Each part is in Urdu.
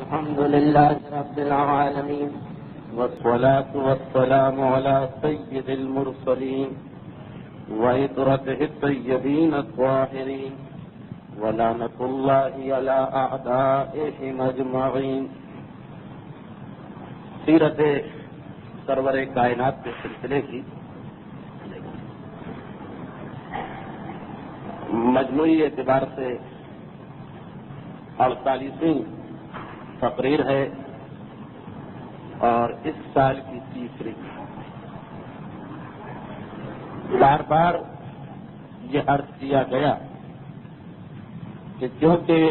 الحمد لله رب العالمين والصلاة والسلام على سيد المرسلين وعطرته الطيبين الطاهرين ولعنة الله على أعدائهم أجمعين. سیرت سرور کائنات کے سلسلے کی مجموعی اعتبار سے 48ویں تقریر ہے اور اس سال کی تیسری. بار بار یہ عرض کیا گیا کہ کیونکہ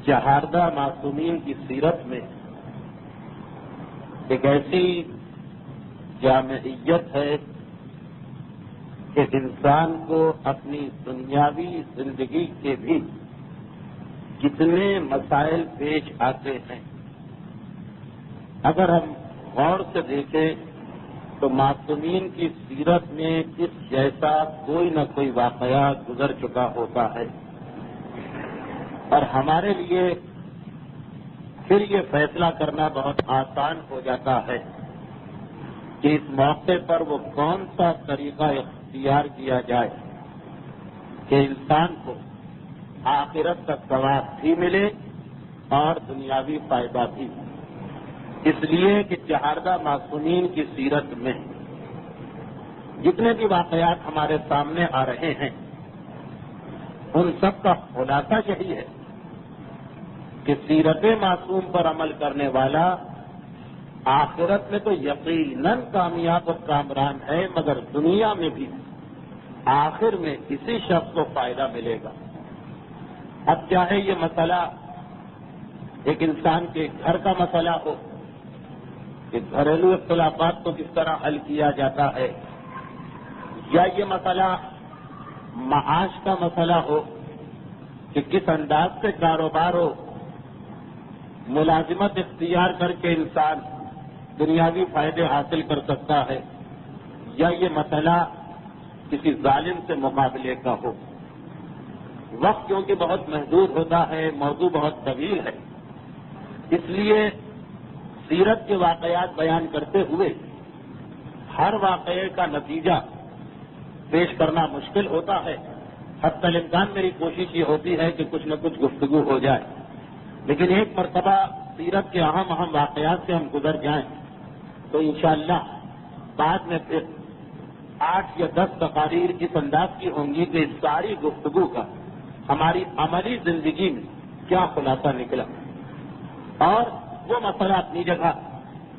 جہاردہ معصومین کی سیرت میں ایک ایسی جامعیت ہے کہ انسان کو اپنی دنیاوی زندگی کے بھی کتنے مسائل پیش آتے ہیں. اگر ہم غور سے دیکھیں تو معصومین کی سیرت میں اس جیسا کوئی نہ کوئی واقعہ گزر چکا ہوتا ہے اور ہمارے لیے پھر یہ فیصلہ کرنا بہت آسان ہو جاتا ہے کہ اس موقع پر وہ کون سا طریقہ اختیار کیا جائے کہ انسان کو آخرت کا ثواب بھی ملے اور دنیاوی فائدہ بھی. اس لیے کہ جہاردہ معصومین کی سیرت میں جتنے بھی واقعات ہمارے سامنے آ رہے ہیں ان سب کا خلاصہ یہی ہے کہ سیرت معصوم پر عمل کرنے والا آخرت میں تو یقیناً کامیاب اور کامران ہے، مگر دنیا میں بھی آخر میں کسی شخص کو فائدہ ملے گا. اب چاہے یہ مسئلہ ایک انسان کے گھر کا مسئلہ ہو کہ گھریلو اختلافات کو کس طرح حل کیا جاتا ہے، یا یہ مسئلہ معاش کا مسئلہ ہو کہ کس انداز سے کاروبار ہو، ملازمت اختیار کر کے انسان دنیاوی فائدے حاصل کر سکتا ہے، یا یہ مسئلہ کسی ظالم سے مقابلے کا ہو. وقت کیونکہ بہت محدود ہوتا ہے، موضوع بہت طویل ہے، اس لیے سیرت کے واقعات بیان کرتے ہوئے ہر واقعے کا نتیجہ پیش کرنا مشکل ہوتا ہے. حتی الامکان میری کوشش یہ ہوتی ہے کہ کچھ نہ کچھ گفتگو ہو جائے، لیکن ایک مرتبہ سیرت کے اہم واقعات سے ہم گزر جائیں تو انشاءاللہ بعد میں پھر 8 یا 10 تقاریر اس انداز کی ہوں گی کہ اس ساری گفتگو کا ہماری عملی زندگی میں کیا خلاصہ نکلا. اور وہ مسئلہ اپنی جگہ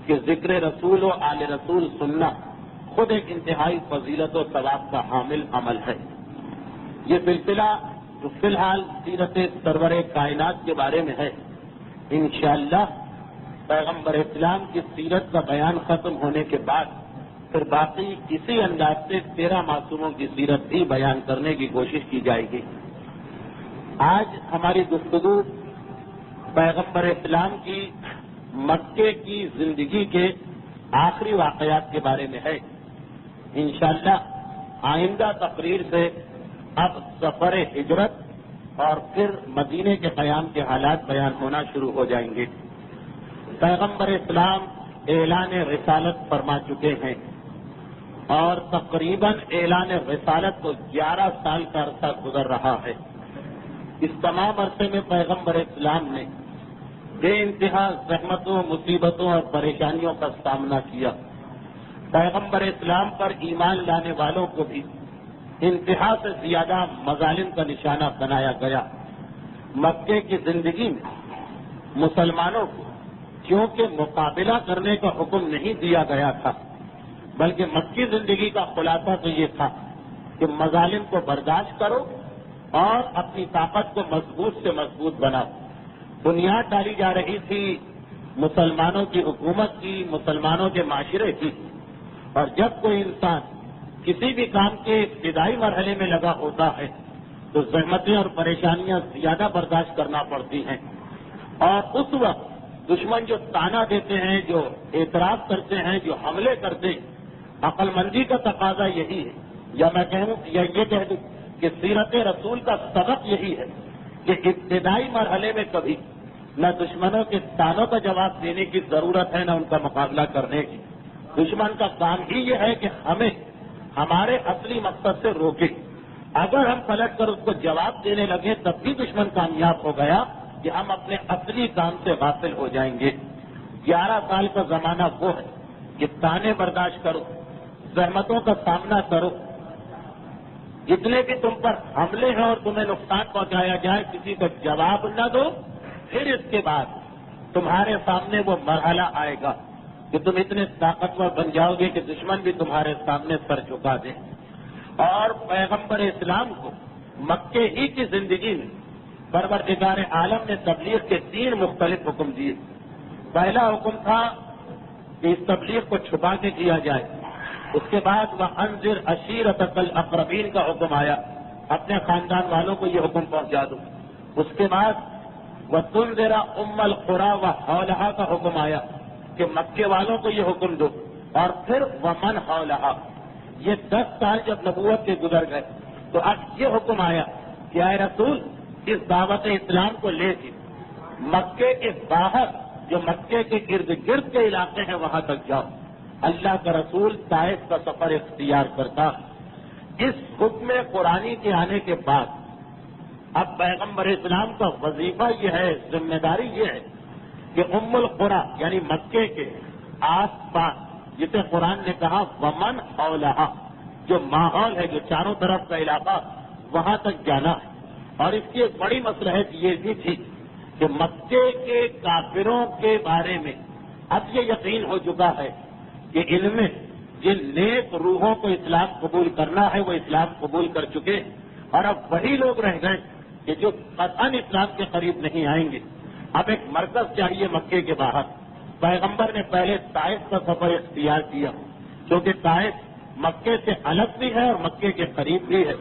کہ ذکر رسول و آل رسول سننا خود ایک انتہائی فضیلت و ثواب کا حامل عمل ہے. یہ سلسلہ جو فی الحال سیرت سرور کائنات کے بارے میں ہے، انشاءاللہ پیغمبر اسلام کی سیرت کا بیان ختم ہونے کے بعد پھر باقی اسی انداز سے 13 معصوموں کی سیرت بھی بیان کرنے کی کوشش کی جائے گی. آج ہماری گفتگو پیغمبر اسلام کی مکے کی زندگی کے آخری واقعات کے بارے میں ہے. انشاءاللہ آئندہ تقریر سے اب سفر ہجرت اور پھر مدینے کے قیام کے حالات بیان ہونا شروع ہو جائیں گے. پیغمبر اسلام اعلان رسالت فرما چکے ہیں اور تقریباً اعلان رسالت کو 11 سال کا عرصہ گزر رہا ہے. اس تمام عرصے میں پیغمبر اسلام نے بے انتہا زحمتوں، مصیبتوں اور پریشانیوں کا سامنا کیا. پیغمبر اسلام پر ایمان لانے والوں کو بھی انتہا سے زیادہ مظالم کا نشانہ بنایا گیا. مکے کی زندگی میں مسلمانوں کو کیونکہ مقابلہ کرنے کا حکم نہیں دیا گیا تھا، بلکہ مکی زندگی کا خلاصہ تو یہ تھا کہ مظالم کو برداشت کرو اور اپنی طاقت کو مضبوط سے مضبوط بناؤ. بنیاد ڈالی جا رہی تھی مسلمانوں کی حکومت کی، مسلمانوں کے معاشرے کی، اور جب کوئی انسان کسی بھی کام کے ابتدائی مرحلے میں لگا ہوتا ہے تو زحمتیں اور پریشانیاں زیادہ برداشت کرنا پڑتی ہیں. اور اس وقت دشمن جو تانا دیتے ہیں، جو اعتراض کرتے ہیں، جو حملے کرتے ہیں، عقل مندی کا تقاضا یہی ہے، یا میں کہوں یا یہ کہہ دوں کہ سیرت رسول کا سبق یہی ہے کہ ابتدائی مرحلے میں کبھی نہ دشمنوں کے تانوں کا جواب دینے کی ضرورت ہے، نہ ان کا مقابلہ کرنے کی۔ دشمن کا کام ہی یہ ہے کہ ہمیں ہمارے اصلی مقصد سے روکے۔ اگر ہم پلٹ کر اس کو جواب دینے لگے تب بھی دشمن کامیاب ہو گیا کہ ہم اپنے اصلی کام سے غافل ہو جائیں گے۔ 11 سال کا زمانہ وہ ہے کہ تانے برداشت کرو، زحمتوں کا سامنا کرو، جتنے بھی تم پر حملے ہیں اور تمہیں نقصان پہنچایا جائے کسی کا جواب نہ دو، پھر اس کے بعد تمہارے سامنے وہ مرحلہ آئے گا کہ تم اتنے طاقتور بن جاؤ گے کہ دشمن بھی تمہارے سامنے سر جھکا دے۔ اور پیغمبر اسلام کو مکے ہی کی زندگی میں پروردگار عالم نے تبلیغ کے 3 مختلف حکم دیے۔ پہلا حکم تھا کہ اس تبلیغ کو چھپا کے کیا جائے۔ اس کے بعد وَأَنذِرْ عَشِيرَتَكَ الْأَقْرَبِينَ کا حکم آیا، اپنے خاندان والوں کو یہ حکم پہنچا دو۔ اس کے بعد وَتُنذِرَ أُمَّ الْقُرَىٰ وَحَوْلَهَا کا حکم آیا کہ مکے والوں کو یہ حکم دو۔ اور پھر وَمَنْ حَوْلَهَا، یہ 10 سال جب نبوت کے گزر گئے تو اب یہ حکم آیا کہ اے رسول اس دعوت اسلام کو لے کے مکے کے باہر جو مکے کے ارد گرد کے علاقے ہیں وہاں تک جاؤ۔ اللہ کا رسول طائف کا سفر اختیار کرتا۔ اس حکم قرآنی کے آنے کے بعد اب پیغمبر اسلام کا وظیفہ یہ ہے، ذمہ داری یہ ہے کہ ام القریٰ یعنی مکے کے آس پاس، جسے قرآن نے کہا ومن حولہا، جو ماحول ہے، جو چاروں طرف کا علاقہ، وہاں تک جانا ہے۔ اور اس کی ایک بڑی مصلحت یہ بھی تھی کہ مکے کے کافروں کے بارے میں اب یہ یقین ہو چکا ہے کہ ان میں جن نیک روحوں کو اسلام قبول کرنا ہے وہ اسلام قبول کر چکے، اور اب وہی لوگ رہ گئے کہ جو قطعاً اسلام کے قریب نہیں آئیں گے۔ اب ایک مرکز چاہیے مکے کے باہر۔ پیغمبر نے پہلے طائف کا سفر اختیار کیا، کیونکہ طائف مکے سے الگ بھی ہے اور مکے کے قریب بھی ہے،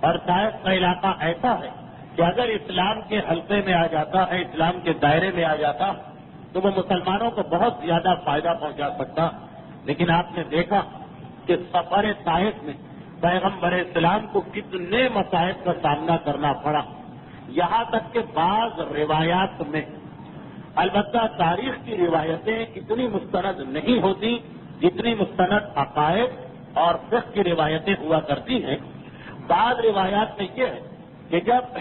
اور طائف کا علاقہ ایسا ہے کہ اگر اسلام کے حلقے میں آ جاتا ہے، اسلام کے دائرے میں آ جاتا تو وہ مسلمانوں کو بہت زیادہ فائدہ پہنچا سکتا۔ لیکن آپ نے دیکھا کہ سفر طائف میں پیغمبر اسلام کو کتنے مصائب کا سامنا کرنا پڑا، یہاں تک کہ بعض روایات میں، البتہ تاریخ کی روایتیں اتنی مستند نہیں ہوتی جتنی مستند عقائد اور فقہ کی روایتیں ہوا کرتی ہیں۔ بعض روایات میں یہ ہے کہ جب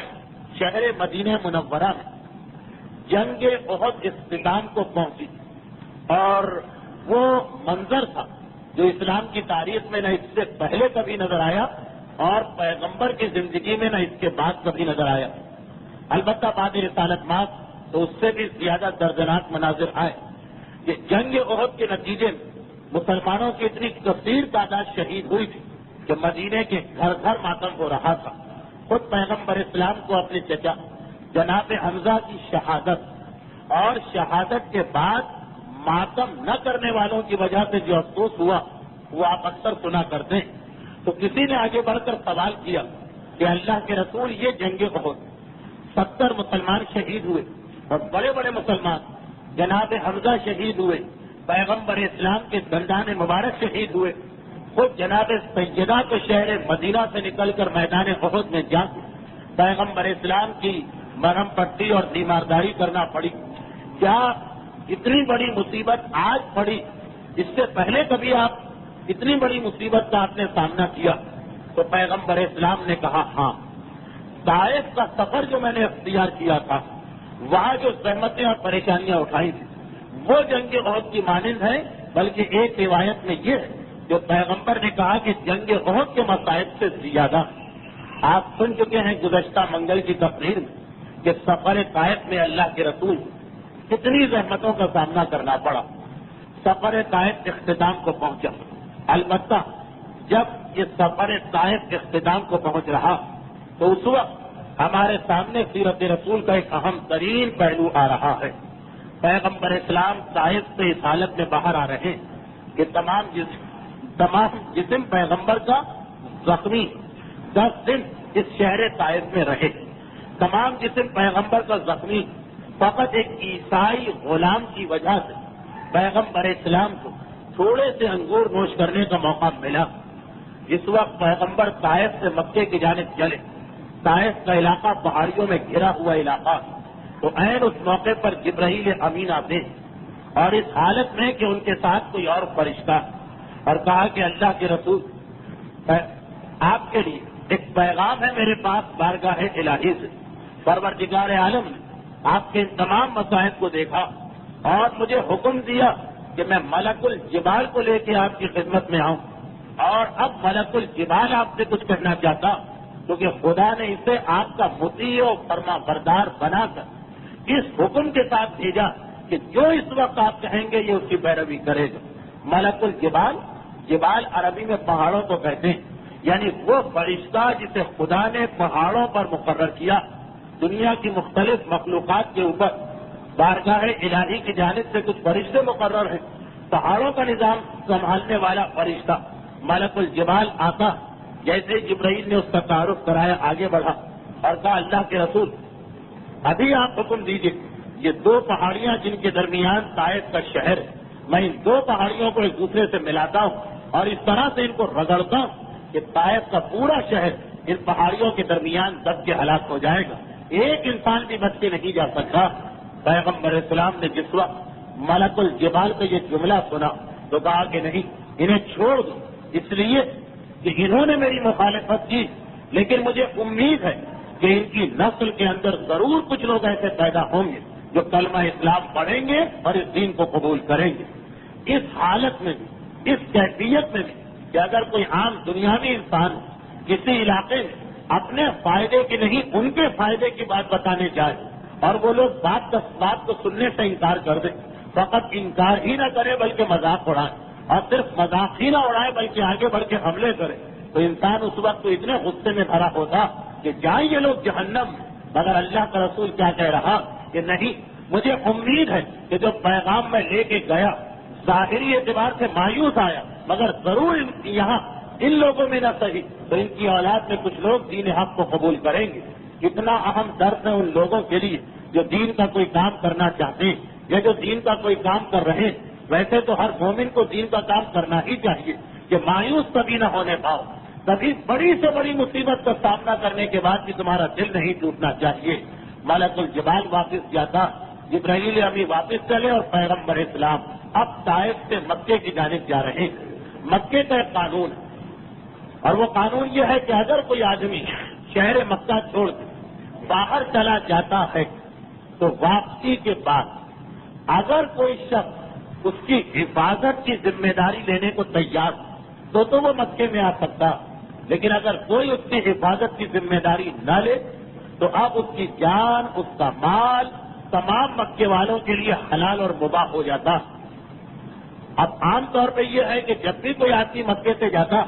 شہر مدینہ منورہ میں جنگ احد اختتام کو پہنچی اور وہ منظر تھا جو اسلام کی تاریخ میں نہ اس سے پہلے کبھی نظر آیا اور پیغمبر کی زندگی میں نہ اس کے بعد کبھی نظر آیا، البتہ بعد رسالت مآب تو اس سے بھی زیادہ دردناک مناظر آئے کہ جنگ احد کے نتیجے میں مسلمانوں کی اتنی کثیر تعداد شہید ہوئی تھی کہ مدینے کے گھر گھر ماتم ہو رہا تھا۔ خود پیغمبر اسلام کو اپنے چچا جناب حمزہ کی شہادت اور شہادت کے بعد ماتم نہ کرنے والوں کی وجہ سے جو افسوس ہوا وہ آپ اکثر سنا کرتے ہیں۔ تو کسی نے آگے بڑھ کر سوال کیا کہ اللہ کے رسول یہ جنگ احد 70 مسلمان شہید ہوئے اور بڑے بڑے مسلمان، جناب حمزہ شہید ہوئے، پیغمبر اسلام کے دندان مبارک شہید ہوئے، خود جناب سیدہ کے شہر مدینہ سے نکل کر میدان احد میں جا پیغمبر اسلام کی مرہم پٹی اور تیمارداری کرنا پڑی۔ کیا اتنی بڑی مصیبت آج پڑی؟ اس سے پہلے کبھی آپ اتنی بڑی مصیبت کا آپ نے سامنا کیا؟ تو پیغمبر اسلام نے کہا ہاں، طائف کا سفر جو میں نے اختیار کیا تھا، وہاں جو زحمتیں اور پریشانیاں اٹھائی تھیں وہ جنگ احد کی مانند ہے، بلکہ ایک روایت میں یہ ہے جو پیغمبر نے کہا کہ جنگ احد کے مصائب سے زیادہ۔ آپ سن چکے ہیں گزشتہ منگل کی تقریر میں کہ سفر طائف میں اللہ کے رسول کتنی زحمتوں کا سامنا کرنا پڑا۔ سفر طائف اختتام کو پہنچا، البتہ جب یہ سفر طائف اختتام کو پہنچ رہا تو اس وقت ہمارے سامنے سیرت رسول کا ایک اہم ترین پہلو آ رہا ہے۔ پیغمبر اسلام طائف سے اس حالت میں باہر آ رہے ہیں کہ تمام جسم پیغمبر کا زخمی 10 دن اس شہر طائف میں رہے۔ تمام جسم پیغمبر کا زخمی، فقط ایک عیسائی غلام کی وجہ سے پیغمبر اسلام کو تھوڑے سے انگور نوش کرنے کا موقع ملا۔ اس وقت پیغمبر طائف سے مکے کی جانب چلے طائف کا علاقہ پہاڑیوں میں گھرا ہوا علاقہ، تو عین اس موقع پر جبرائیل امین آتے اور اس حالت میں کہ ان کے ساتھ کوئی اور فرشتہ، اور کہا کہ اللہ کے رسول آپ کے لیے ایک پیغام ہے میرے پاس بارگاہ الہی سے، پروردگار عالم نے آپ کے ان تمام مصائب کو دیکھا اور مجھے حکم دیا کہ میں ملک الجبال کو لے کے آپ کی خدمت میں آؤں، اور اب ملک الجبال آپ سے کچھ کرنا چاہتا، کیونکہ خدا نے اسے آپ کا مطیع و فرما بردار بنا کر اس حکم کے ساتھ بھیجا کہ جو اس وقت آپ کہیں گے یہ اس کی پیروی کرے گا۔ ملک الجبال، جبال عربی میں پہاڑوں کو کہتے ہیں، یعنی وہ فرشتہ جسے خدا نے پہاڑوں پر مقرر کیا، دنیا کی مختلف مخلوقات کے اوپر بارگاہ الہی کی جانب سے کچھ فرشتے مقرر ہیں، پہاڑوں کا نظام سنبھالنے والا فرشتہ ملک الجبال آتا، جیسے جبرائیل نے اس کا تعارف کرایا آگے بڑھا اور کہا اللہ کے رسول ابھی آپ حکم دیجیے، یہ دو پہاڑیاں جن کے درمیان طائف کا شہر ہے، میں ان دو پہاڑیوں کو ایک دوسرے سے ملاتا ہوں اور اس طرح سے ان کو رگڑتا ہوں کہ طائف کا پورا شہر ان پہاڑیوں کے درمیان دب کے ہلاک ہو جائے گا، ایک انسان بھی بچ کے نہیں جا سکتا۔ پیغمبر اسلام نے جس وقت ملک الجبال کا یہ جملہ سنا تو کہا کہ نہیں، انہیں چھوڑ دو، اس لیے کہ انہوں نے میری مخالفت کی، لیکن مجھے امید ہے کہ ان کی نسل کے اندر ضرور کچھ لوگ ایسے پیدا ہوں گے جو کلمہ اسلام پڑھیں گے اور اس دین کو قبول کریں گے۔ اس حالت میں بھی، اس کیفیت میں بھی کہ اگر کوئی عام دنیاوی انسان کسی علاقے میں اپنے فائدے کی نہیں ان کے فائدے کی بات بتانے جائے اور وہ لوگ بات کو سننے سے انکار کر دیں، فقط انکار ہی نہ کرے بلکہ مذاق اڑائے، اور صرف مذاق ہی نہ اڑائے بلکہ آگے بڑھ کے حملے کرے، تو انسان اس وقت تو اتنے غصے میں بھرا ہوتا کہ جائیں یہ لوگ جہنم میں۔ مگر اللہ کا رسول کیا کہہ رہا کہ نہیں، مجھے امید ہے کہ جو پیغام میں لے کے گیا ظاہری اعتبار سے مایوس آیا، مگر ضرور یہاں ان لوگوں میں نہ صحیح تو ان کی اولاد میں کچھ لوگ دین حق کو قبول کریں گے۔ کتنا اہم درس ہے ان لوگوں کے لیے جو دین کا کوئی کام کرنا چاہتے ہیں یا جو دین کا کوئی کام کر رہے ہیں۔ ویسے تو ہر مومن کو دین کا کام کرنا ہی چاہیے کہ مایوس کبھی نہ ہونے پاؤ، کبھی بڑی سے بڑی مصیبت کا سامنا کرنے کے بعد بھی تمہارا دل نہیں ٹوٹنا چاہیے۔ ملک الجبال واپس جاتا، جبرائیل ابھی واپس چلے اور پیغمبر اسلام اب طائف سے مکے کی جانب جا رہے ہیں۔ مکے کا ایک قانون ہے اور وہ قانون یہ ہے کہ اگر کوئی آدمی شہر مکہ چھوڑ کے باہر چلا جاتا ہے تو واپسی کے بعد اگر کوئی شخص اس کی حفاظت کی ذمہ داری لینے کو تیار تو وہ مکے میں آ سکتا، لیکن اگر کوئی اس کی حفاظت کی ذمہ داری نہ لے تو اب اس کی جان، اس کا مال تمام مکے والوں کے لیے حلال اور مباح ہو جاتا۔ اب عام طور پہ یہ ہے کہ جب بھی کوئی آدمی مکے سے جاتا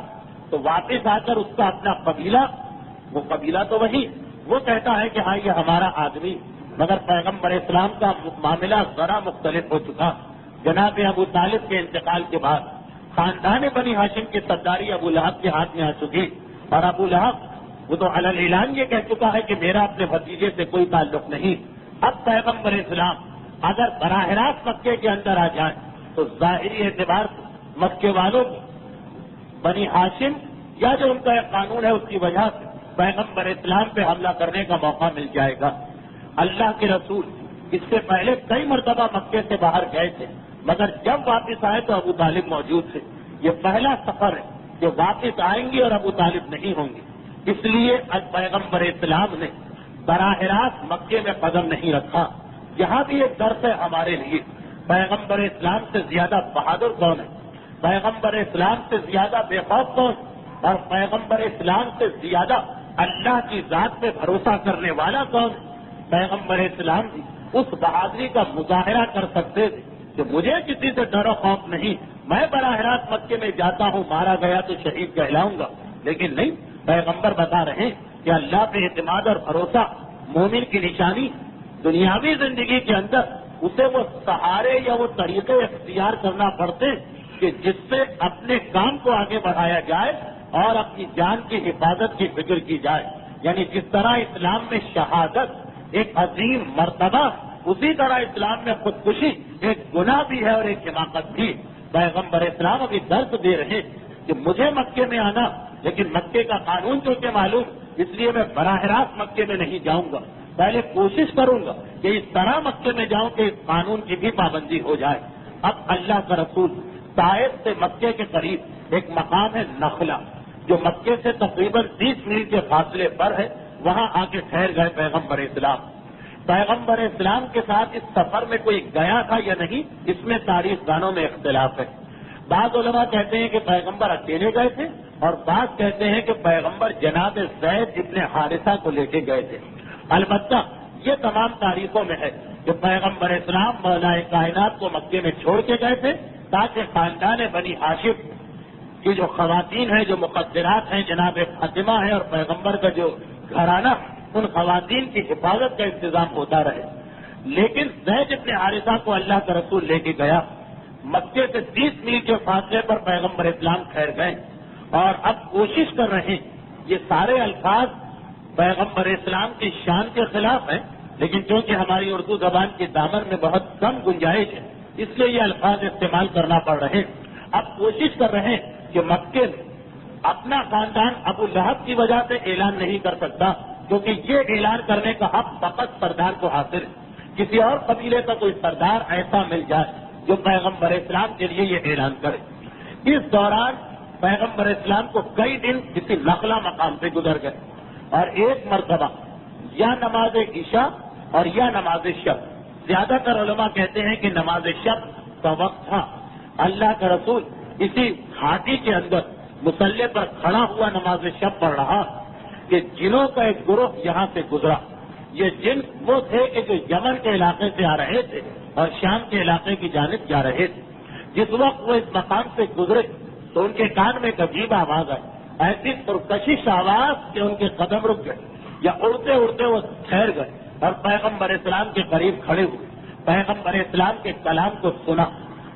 تو واپس آ کر اس کا اپنا قبیلہ، وہ قبیلہ تو وہی، وہ کہتا ہے کہ ہاں یہ ہمارا آدمی، مگر پیغمبر اسلام کا معاملہ ذرا مختلف ہو چکا۔ جناب ابو طالب کے انتقال کے بعد خاندان بنی ہاشم کی سرداری ابو لہب کے ہاتھ میں آ چکی، اور ابو لہب وہ تو علی اعلان یہ کہہ چکا ہے کہ میرا اپنے بھتیجے سے کوئی تعلق نہیں۔ اب پیغمبر اسلام اگر براہ راست مکے کے اندر آ جائیں تو ظاہری اعتبار سے مکے والوں کو بنی ہاشم یا جو ان کا ایک قانون ہے اس کی وجہ سے پیغمبر اسلام پہ حملہ کرنے کا موقع مل جائے گا۔ اللہ کے رسول اس سے پہلے کئی مرتبہ مکے سے باہر گئے تھے، مگر جب واپس آئے تو ابو طالب موجود تھے۔ یہ پہلا سفر ہے کہ واپس آئیں گے اور ابو طالب نہیں ہوں گے، اس لیے پیغمبر اسلام نے براہ راست مکے میں قدم نہیں رکھا۔ یہاں بھی ایک درس ہے ہمارے لیے، پیغمبر اسلام سے زیادہ بہادر کون ہے، پیغمبر اسلام سے زیادہ بے خوف کون، اور پیغمبر اسلام سے زیادہ اللہ کی ذات پہ بھروسہ کرنے والا کون۔ پیغمبر اسلام بھی اس بہادری کا مظاہرہ کر سکتے تھے کہ مجھے کسی سے ڈر و خوف نہیں، میں براہ راست مکے میں جاتا ہوں، مارا گیا تو شہید کہلاؤں گا، لیکن نہیں، پیغمبر بتا رہے ہیں کہ اللہ پہ اعتماد اور بھروسہ مومن کی نشانی، دنیاوی زندگی کے اندر اسے وہ سہارے یا وہ طریقے اختیار کرنا پڑتے کہ جس سے اپنے کام کو آگے بڑھایا جائے اور اپنی جان کی حفاظت کی فکر کی جائے۔ یعنی جس طرح اسلام میں شہادت ایک عظیم مرتبہ، اسی طرح اسلام میں خودکشی ایک گناہ بھی ہے اور ایک حماقت بھی۔ پیغمبر اسلام ابھی درس دے رہے کہ مجھے مکے میں آنا، لیکن مکے کا قانون جو کہ معلوم اس لیے میں براہ راست مکے میں نہیں جاؤں گا، پہلے کوشش کروں گا کہ اس طرح مکے میں جاؤں کہ اس قانون کی بھی پابندی ہو جائے۔ اب اللہ کا رسول طائف سے مکے کے قریب ایک مقام ہے نخلا، جو مکے سے تقریباً 30 میل کے فاصلے پر ہے، وہاں آ کے ٹھہر گئے پیغمبر اسلام۔ پیغمبر اسلام کے ساتھ اس سفر میں کوئی گیا تھا یا نہیں، اس میں تاریخ دانوں میں اختلاف ہے۔ بعض علماء کہتے ہیں کہ پیغمبر اکیلے گئے تھے، اور بعض کہتے ہیں کہ پیغمبر جناب زید ابن حارثہ کو لے کے گئے تھے۔ البتہ یہ تمام تاریخوں میں ہے کہ پیغمبر اسلام مولا کائنات کو مکے میں چھوڑ کے گئے تھے تاکہ خاندان بنی ہاشم کی جو خواتین ہیں، جو مقدرات ہیں، جناب فاطمہ ہے اور پیغمبر کا جو گھرانہ، ان خواتین کی حفاظت کا انتظام ہوتا رہے۔ لیکن زید ابن حارثہ کو اللہ کا رسول لے کے گیا، مکے سے 30 میل کے فاصلے پر پیغمبر اسلام ٹھہر گئے، اور اب کوشش کر رہے ہیں۔ یہ سارے الفاظ پیغمبر اسلام کی شان کے خلاف ہیں، لیکن چونکہ ہماری اردو زبان کی دامن میں بہت کم گنجائش ہے، اس لیے یہ الفاظ استعمال کرنا پڑ رہے ہیں۔ اب کوشش کر رہے ہیں کہ مکے میں اپنا خاندان ابو لہب کی وجہ سے اعلان نہیں کر سکتا، کیونکہ یہ اعلان کرنے کا حق فقط سردار کو حاصل ہے۔ کسی اور قبیلے کا کوئی سردار ایسا مل جائے جو پیغمبر اسلام کے لیے یہ اعلان کرے۔ اس دوران پیغمبر اسلام کو کئی دن کسی نخلا مقام سے گزر گئے، اور ایک مرتبہ یا نماز عشاء اور یا نماز شب، زیادہ تر علماء کہتے ہیں کہ نماز شب کا وقت تھا، اللہ کا رسول اسی گھاٹی کے اندر مصلی پر کھڑا ہوا نماز شب پڑھ رہا کہ جنوں کا ایک گروہ یہاں سے گزرا۔ یہ جن وہ تھے کہ جو یمن کے علاقے سے آ رہے تھے اور شام کے علاقے کی جانب جا رہے تھے۔ جس وقت وہ اس مقام سے گزرے تو ان کے کان میں ایک عجیب آواز آئی، ایسی پرکشش آواز کہ ان کے قدم رک گئے، یا اڑتے اڑتے وہ ٹھہر گئے اور پیغمبر اسلام کے قریب کھڑے ہوئے۔ پیغمبر اسلام کے کلام کو سنا،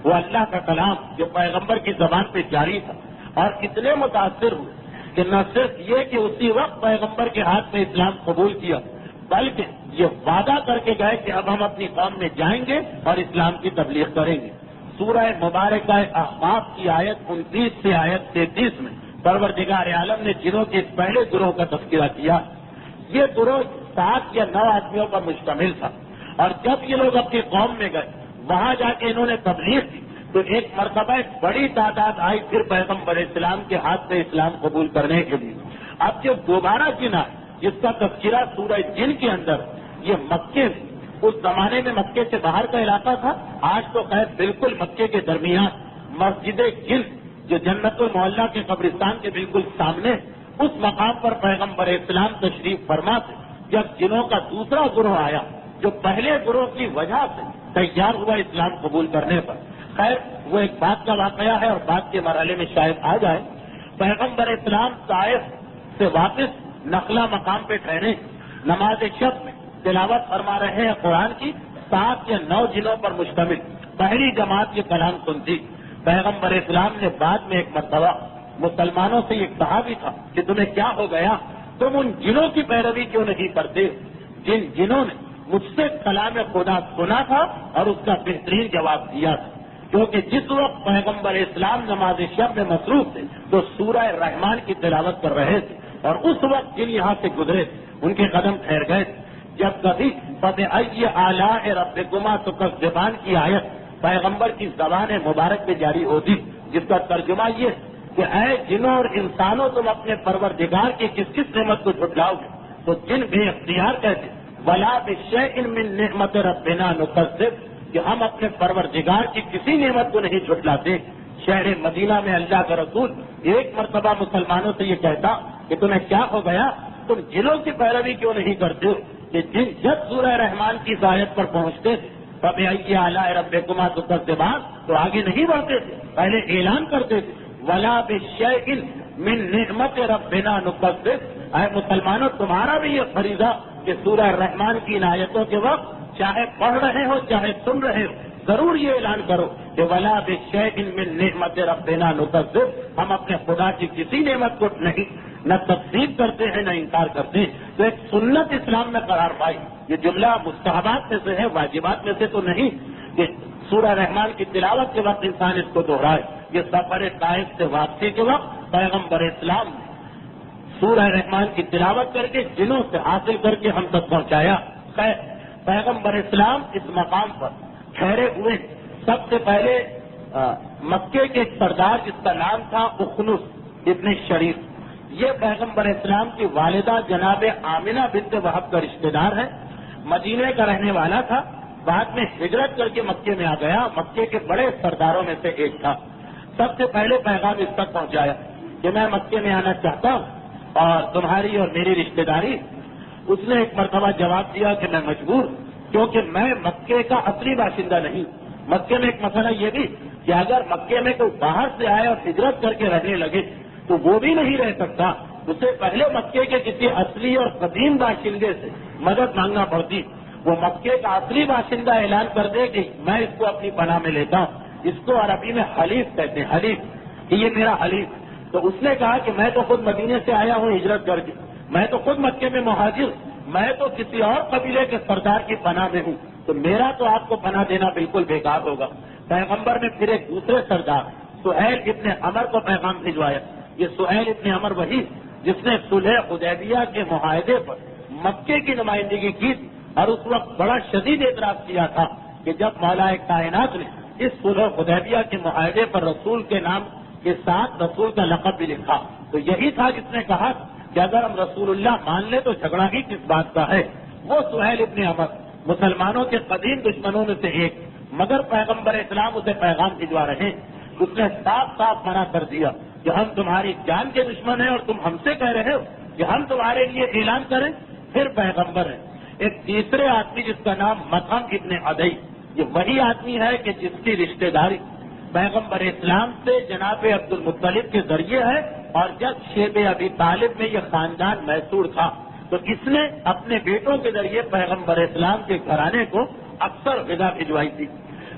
وہ اللہ کا کلام جو پیغمبر کی زبان پہ جاری تھا، اور اتنے متاثر ہوئے کہ نہ صرف یہ کہ اسی وقت پیغمبر کے ہاتھ میں اسلام قبول کیا، بلکہ یہ وعدہ کر کے گئے کہ اب ہم اپنی قوم میں جائیں گے اور اسلام کی تبلیغ کریں گے۔ سورہ مبارکہ احقاف کی آیت 29 سے آیت 33 میں پروردگار عالم نے جنوں کے اس پہلے گروہ کا تذکرہ کیا۔ یہ گروہ 7 یا 9 آدمیوں پر مشتمل تھا، اور جب یہ لوگ اپنی قوم میں گئے، وہاں جا کے انہوں نے تبلیغ کی تو ایک مرتبہ ایک بڑی تعداد آئی پھر پیغمبر اسلام کے ہاتھ سے اسلام قبول کرنے کے لیے۔ اب جو دوبارہ جن آئے جس کا تذکرہ سورہ جن کے اندر، یہ مکے میں، اس زمانے میں مکے سے باہر کا علاقہ تھا، آج تو خیر بالکل مکے کے درمیان مسجد جن جو جنت المحلہ کے قبرستان کے بالکل سامنے، اس مقام پر پیغمبر اسلام تشریف فرما تھے۔ جب جنوں کا دوسرا گروہ آیا جو پہلے گروہ کی وجہ سے تیار ہوا اسلام قبول کرنے پر، خیر وہ ایک بات کا واقعہ ہے اور بات کے مرحلے میں شاید آ جائے۔ پیغمبر اسلام طائف سے واپس نخلا مقام پہ ٹھہرے، نماز شب میں تلاوت فرما رہے ہیں قرآن کی، 7 یا 9 جنوں پر مشتمل پہلی جماعت یہ کلام سنتی۔ پیغمبر اسلام نے بعد میں ایک مرتبہ مسلمانوں سے یہ کہا بھی تھا کہ تمہیں کیا ہو گیا، تم ان جنوں کی پیروی کیوں نہیں کرتے جن جنوں نے مجھ سے کلام خدا سنا تھا اور اس کا بہترین جواب دیا تھا۔ کیونکہ جس وقت پیغمبر اسلام نماز شب میں مصروف تھے تو سورہ رحمان کی تلاوت کر رہے تھے، اور اس وقت جن یہاں سے گزرے ان کے قدم ٹھہر گئے تھے۔ جب کبھی فَبِأَيِّ آلَاءِ رَبِّكُمَا تُكَذِّبَانِ کی آیت پیغمبر کی زبان مبارک میں جاری ہوتی، جس کا ترجمہ یہ کہ اے جنوں اور انسانوں تم اپنے پروردگار کی کس کس نعمت کو جھٹلاؤ گے، تو جن بے اختیار کہتے وَلَا بِشَيْءٍ مِّن نِعْمَةِ رَبِّنَا نُكَذِّبُ، کہ ہم اپنے پروردگار کی کسی نعمت کو نہیں جھٹلاتے۔ شہر مدینہ میں اللہ کا رسول ایک مرتبہ مسلمانوں سے یہ کہتا کہ تمہیں کیا ہو گیا، تم جنوں کی پیروی کیوں نہیں کرتے ہو؟ کہ جن جب سورہ رحمان کی آیت پر پہنچتے تھے فَبِأَيِّ آلَاءِ رَبِّكُمَا تُكَذِّبَانِ، تو آگے نہیں بڑھتے تھے، پہلے اعلان کرتے تھے وَلَا بِشَيْءٍ مِّن نِعْمَةِ رَبِّنَا نُكَذِّبُ۔ اے مسلمانوں، تمہارا بھی یہ فریضہ کہ سورہ رحمان کی ان آیتوں کے وقت چاہے پڑھ رہے ہو چاہے سن رہے ہو، ضرور یہ اعلان کرو کہ وَلَا بِشَيْءٍ مِّن نِعْمَةِ رَبِّنَا نُكَذِّبُ، ہم اپنے خدا کی کسی نعمت کو نہ تکذیب کرتے ہیں نہ انکار کرتے ہیں۔ تو ایک سنت اسلام میں قرار پائی۔ یہ جملہ مستحبات میں سے ہے، واجبات میں سے تو نہیں کہ سورہ رحمان کی تلاوت کے وقت انسان اس کو دہرائے۔ یہ سفر طائف سے واپسی کے وقت پیغمبر اسلام نے سورہ رحمان کی تلاوت کر کے جنوں سے حاصل کر کے ہم تک پہنچایا. خیر پیغمبر اسلام اس مقام پر ٹھہرے ہوئے. سب سے پہلے مکے کے ایک سردار جس کا نام تھا اخنس ابن شریف، یہ پیغمبر اسلام کی والدہ جناب آمنہ بنت وہب کا رشتہ دار ہے. مدینے کا رہنے والا تھا، بعد میں ہجرت کر کے مکے میں آ گیا. مکے کے بڑے سرداروں میں سے ایک تھا. سب سے پہلے پیغام اس تک پہنچایا کہ میں مکے میں آنا چاہتا ہوں اور تمہاری اور میری رشتہ داری. اس نے ایک مرتبہ جواب دیا کہ میں مجبور، کیونکہ میں مکے کا اصلی باشندہ نہیں. مکے میں ایک مسئلہ یہ بھی کہ اگر مکے میں کوئی باہر سے آئے اور ہجرت کر کے رہنے لگے تو وہ بھی نہیں رہ سکتا. اسے پہلے مکے کے کسی اصلی اور قدیم باشندے سے مدد مانگنا پڑتی. وہ مکے کا اصلی باشندہ اعلان کر دے کہ میں اس کو اپنی پناہ میں لیتا ہوں. اس کو عربی میں حلیف کہتے ہیں، حلیف، کہ یہ میرا حلیف. تو اس نے کہا کہ میں تو خود مدینے سے آیا ہوں ہجرت کر کے، میں تو خود مکے میں مہاجر، میں تو کسی اور قبیلے کے سردار کی پناہ میں ہوں، تو میرا تو آپ کو پناہ دینا بالکل بیکار ہوگا. پیغمبر نے پھر ایک دوسرے سردار سہیل ابن عمر کو پیغام بھجوایا. یہ سہیل ابن عمر وہی جس نے صلح حدیبیہ کے معاہدے پر مکے کی نمائندگی کی اور اس وقت بڑا شدید اعتراض کیا تھا کہ جب مولا کائنات نے اس صلح حدیبیہ کے معاہدے پر رسول کے نام کے ساتھ رسول کا لقب بھی لکھا، تو یہی تھا جس نے کہا کہ اگر ہم رسول اللہ مان لیں تو جھگڑا ہی کس بات کا ہے. وہ سہیل ابن عمر مسلمانوں کے قدیم دشمنوں میں سے ایک، مگر پیغمبر اسلام اسے پیغام بھجوا رہے ہیں. اس نے صاف صاف منع کر دیا کہ ہم تمہاری جان کے دشمن ہیں اور تم ہم سے کہہ رہے ہو کہ ہم تمہارے لیے اعلان کریں. پھر پیغمبر ہے ایک تیسرے آدمی جس کا نام مطعم ابن عدی، یہ وہی آدمی ہے کہ جس کی رشتہ داری پیغمبر اسلام سے جناب عبد المطلب کے ذریعے ہے، اور جب شیب ابی طالب میں یہ خاندان میسور تھا تو اس نے اپنے بیٹوں کے ذریعے پیغمبر اسلام کے گھرانے کو اکثر غذا بھجوائی تھی.